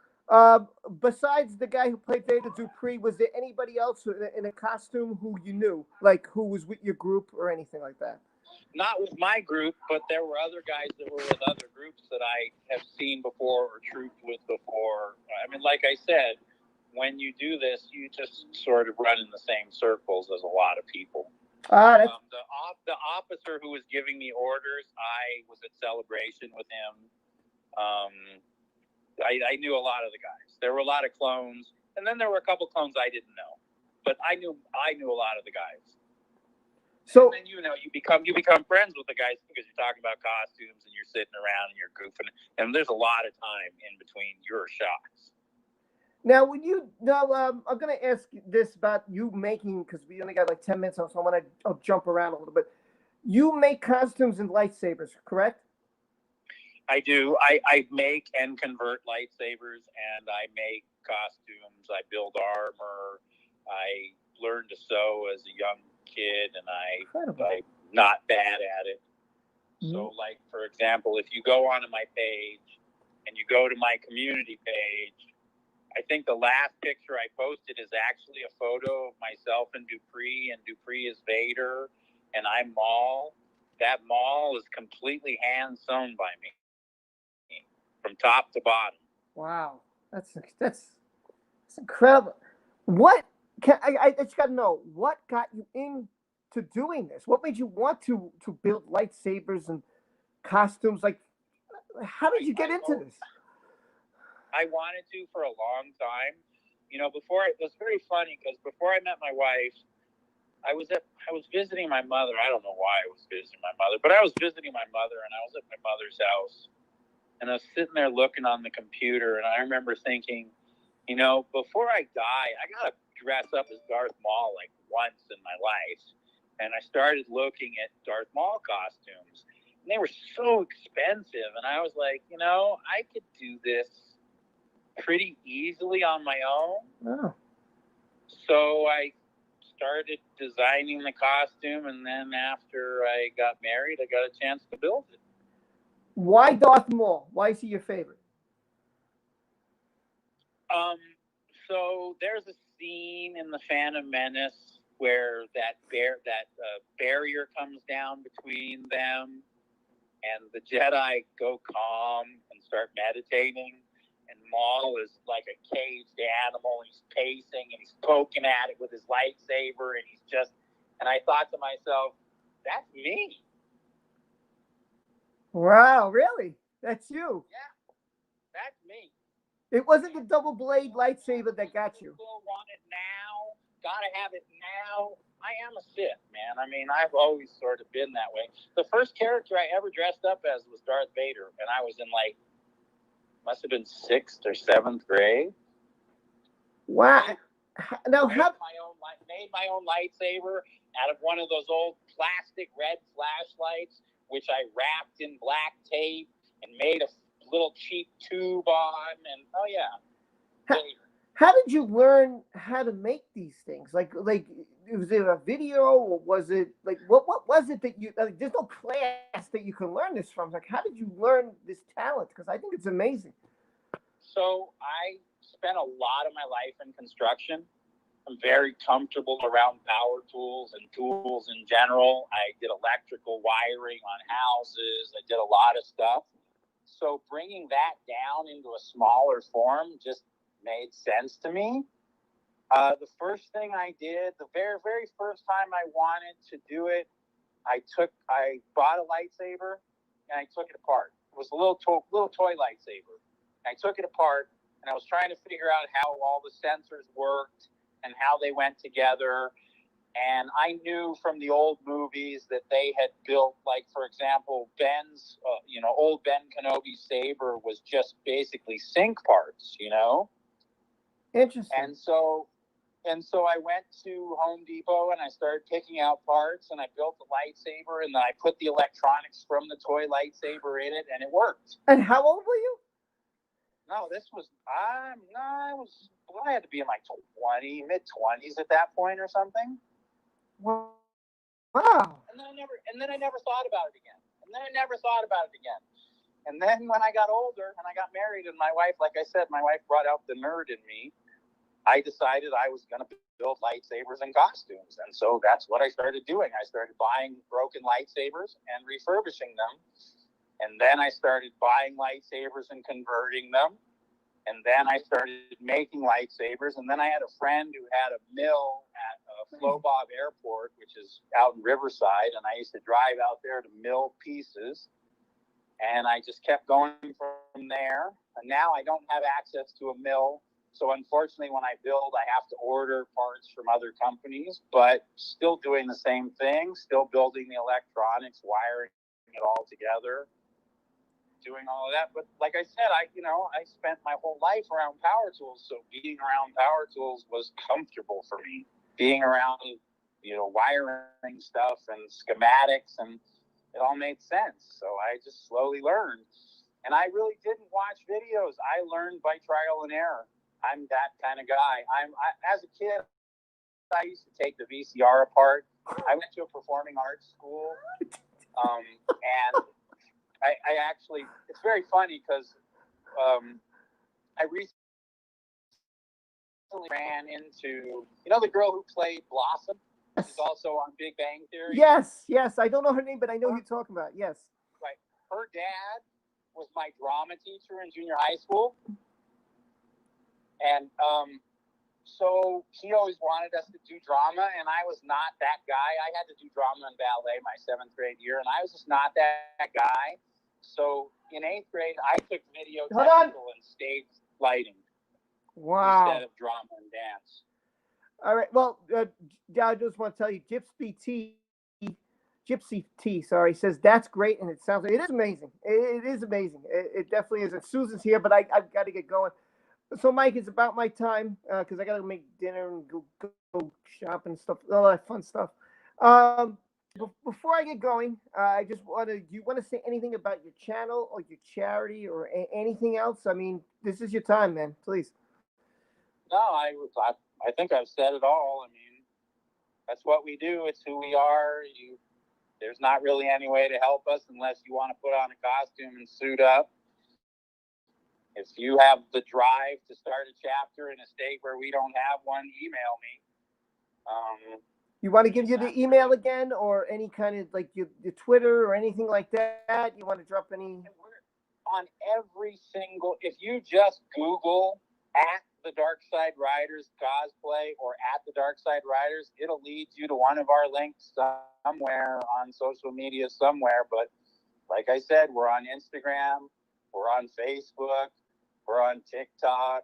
Besides the guy who played Vader Dupree, was there anybody else in a costume who you knew, like who was with your group or anything like that? Not with my group, but there were other guys that were with other groups that I have seen before or trooped with before. I mean, like I said, when you do this, you just sort of run in the same circles as a lot of people. The officer who was giving me orders, I was at Celebration with him. I knew a lot of the guys. There were a lot of clones, and then there were a couple clones I didn't know, but I knew a lot of the guys. So and then you become friends with the guys because you're talking about costumes and you're sitting around and you're goofing, and there's a lot of time in between your shots. Now, I'm going to ask this about you making, because we only got like 10 minutes, so I'll jump around a little bit. You make costumes and lightsabers, correct? I do. I make and convert lightsabers, and I make costumes. I build armor. I learned to sew as a young kid, and I'm not bad at it. Mm-hmm. So, like, for example, if you go onto my page and you go to my community page, I think the last picture I posted is actually a photo of myself and Dupree is Vader, and I'm Maul. That Maul is completely hand sewn by me, from top to bottom. Wow, that's incredible. I just got to know what got you into doing this. What made you want to build lightsabers and costumes? Like, how did you get into this? I wanted to for a long time. Before it was very funny because before I met my wife, I was visiting my mother. I don't know why I was visiting my mother, but I was visiting my mother, and I was at my mother's house, and I was sitting there looking on the computer, and I remember thinking, before I die, I gotta dress up as Darth Maul like once in my life, and I started looking at Darth Maul costumes, and they were so expensive, and I was like, I could do this pretty easily on my own. Oh. So I started designing the costume, and then after I got married, I got a chance to build it. Why Darth Maul? Why is he your favorite? So there's a scene in the Phantom Menace where that barrier comes down between them, and the Jedi go calm and start meditating. And Maul is like a caged animal. He's pacing and he's poking at it with his lightsaber, and I thought to myself, that's me. Wow, really? That's you? Yeah, that's me. It wasn't the double blade lightsaber that got you. People want it now. Gotta have it now. I am a Sith, man. I mean, I've always sort of been that way. The first character I ever dressed up as was Darth Vader, and I was in must have been 6th or 7th grade. Wow. Now, made my own lightsaber out of one of those old plastic red flashlights, which I wrapped in black tape and made a little cheap tube on. And oh yeah. How did you learn how to make these things? Like, was it a video, or was it what was it that you? There's no class that you can learn this from. Like, how did you learn this talent? Because I think it's amazing. So I spent a lot of my life in construction, I'm very comfortable around power tools and tools in general. I did electrical wiring on houses. I did a lot of stuff. So bringing that down into a smaller form just made sense to me. The first thing I did, the very, very first time I wanted to do it, I bought a lightsaber and I took it apart. It was a little toy lightsaber. I took it apart and I was trying to figure out how all the sensors worked and how they went together. And I knew from the old movies that they had built, like, for example, Ben's, old Ben Kenobi Saber was just basically sync parts, Interesting. And so I went to Home Depot and I started picking out parts and I built the lightsaber and then I put the electronics from the toy lightsaber in it and it worked. And how old were you? No, I had to be in my mid-20s at that point or something. Wow. And then I never thought about it again. And then when I got older and I got married and my wife, like I said, my wife brought out the nerd in me. I decided I was going to build lightsabers and costumes. And so that's what I started doing. I started buying broken lightsabers and refurbishing them. And then I started buying lightsabers and converting them. And then I started making lightsabers. And then I had a friend who had a mill at Flobob Airport, which is out in Riverside. And I used to drive out there to mill pieces. And I just kept going from there. And now I don't have access to a mill. So unfortunately, when I build, I have to order parts from other companies, but still doing the same thing, still building the electronics, wiring it all together, doing all of that. But like I said, I spent my whole life around power tools. So being around power tools was comfortable for me. Being around, wiring stuff and schematics, and it all made sense. So I just slowly learned. And I really didn't watch videos. I learned by trial and error. I'm that kind of guy. As a kid, I used to take the VCR apart. I went to a performing arts school, and I actually, it's very funny because I recently ran into, the girl who played Blossom, who's also on Big Bang Theory. Yes. I don't know her name, but I know who you're talking about. Yes. Right. Her dad was my drama teacher in junior high school. And so he always wanted us to do drama, and I was not that guy. I had to do drama and ballet my 7th grade year, and I was just not that guy. So in 8th grade, I took video technical and stage lighting instead of drama and dance. All right. Well, I just want to tell you, Gypsy T, says that's great, and it sounds like it is amazing. It is amazing. It definitely is. And Susan's here, but I've got to get going. So, Mike, it's about my time because I got to make dinner and go shop and stuff, all that fun stuff. Before I get going, I just do you want to say anything about your channel or your charity or anything else? I mean, this is your time, man. Please. No, I think I've said it all. I mean, that's what we do. It's who we are. There's not really any way to help us unless you want to put on a costume and suit up. If you have the drive to start a chapter in a state where we don't have one, email me. You want to give you the email again, or any kind of like your Twitter or anything like that? You want to drop any? On every single, if you just Google at the Dark Side Riders Cosplay or at the Dark Side Riders, it'll lead you to one of our links somewhere on social media somewhere. But like I said, we're on Instagram, we're on Facebook, we're on TikTok,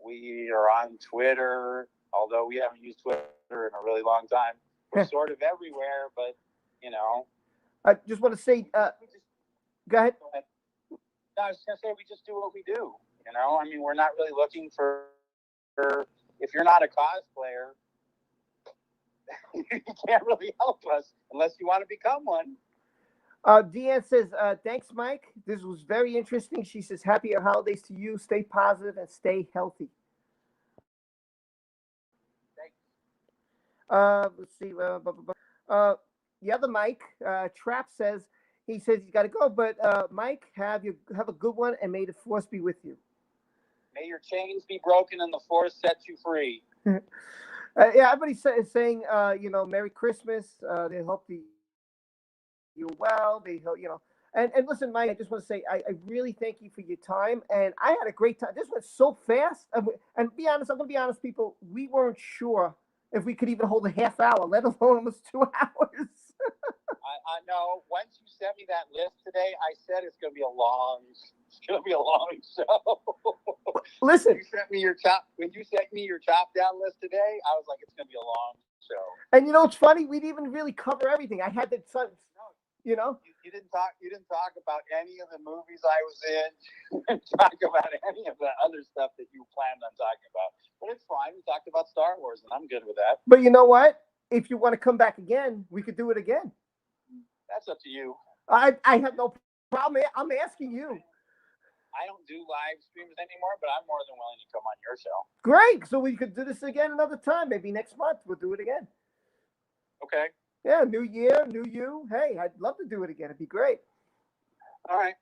we are on Twitter, although we haven't used Twitter in a really long time. We're sort of everywhere, but, I just want to say, go ahead. No, I was going to say we just do what we do, I mean, we're not really looking for if you're not a cosplayer, you can't really help us unless you want to become one. Deanne says, thanks, Mike. This was very interesting. She says, happy holidays to you. Stay positive and stay healthy. Let's see. The other Mike, Trap says, he says he's got to go. But Mike, have a good one, and may the force be with you. May your chains be broken and the force set you free. Yeah, everybody's saying, Merry Christmas. They hope you're well. They hope, and listen, Mike, I just want to say, I really thank you for your time. And I had a great time. This went so fast. And be honest, I'm going to be honest, people, we weren't sure if we could even hold a half hour, let alone almost 2 hours. I know. Once you sent me that list today, I said it's going to be a long show. Listen, when you sent me your chop down list today, I was like, it's going to be a long show. and you know what's funny? We didn't even really cover everything. I had the You didn't talk about any of the movies I was in. You didn't talk about any of the other stuff that you planned on talking about. But it's fine. We talked about Star Wars, and I'm good with that. But you know what? If you want to come back again, we could do it again. That's up to you. I have no problem. I'm asking you. I don't do live streams anymore, but I'm more than willing to come on your show. Great. So we could do this again another time. Maybe next month we'll do it again. Okay. Yeah, new year, new you. Hey, I'd love to do it again. It'd be great. All right.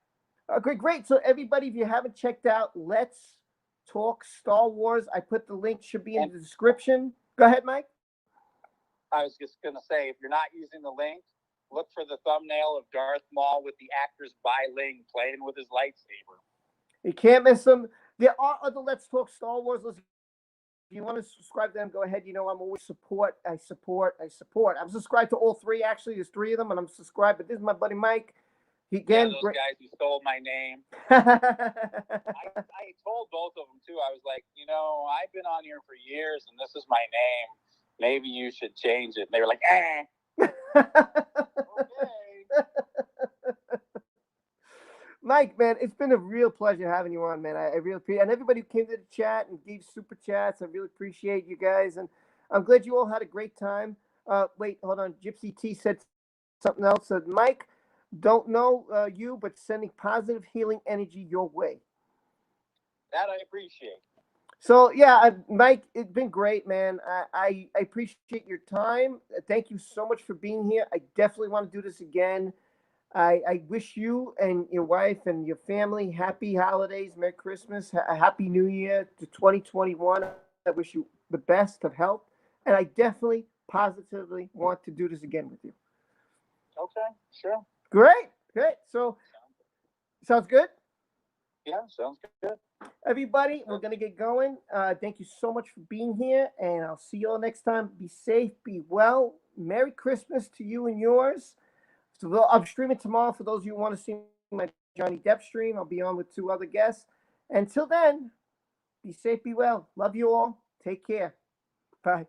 Okay, great. So everybody, if you haven't checked out Let's Talk Star Wars, I put the link, should be in the description. Go ahead, Mike. I was just going to say, if you're not using the link, look for the thumbnail of Darth Maul with the actor's Ling playing with his lightsaber. You can't miss them. There are other Let's Talk Star Wars. If you want to subscribe to them, go ahead. I'm always support. I support. I'm subscribed to all three, actually. There's 3 of them, and I'm subscribed. But this is my buddy Mike. Those guys who stole my name. I told both of them, too. I was like, I've been on here for years, and this is my name. Maybe you should change it. And they were like, Okay. Mike, man, it's been a real pleasure having you on, man. I really appreciate it. And everybody who came to the chat and gave super chats, I really appreciate you guys. And I'm glad you all had a great time. Wait, hold on. Gypsy T said something else. Said, Mike, don't know you, but sending positive healing energy your way. That I appreciate. So, yeah, Mike, it's been great, man. I appreciate your time. Thank you so much for being here. I definitely want to do this again. I wish you and your wife and your family happy holidays, Merry Christmas, a Happy New Year to 2021. I wish you the best of health. And I definitely, positively want to do this again with you. Okay, sure. Great. So, sounds good? Yeah, sounds good. Everybody, we're going to get going. Thank you so much for being here, and I'll see you all next time. Be safe, be well. Merry Christmas to you and yours. So I'm streaming tomorrow for those of you who want to see my Johnny Depp stream. I'll be on with 2 other guests. Until then, be safe, be well. Love you all. Take care. Bye.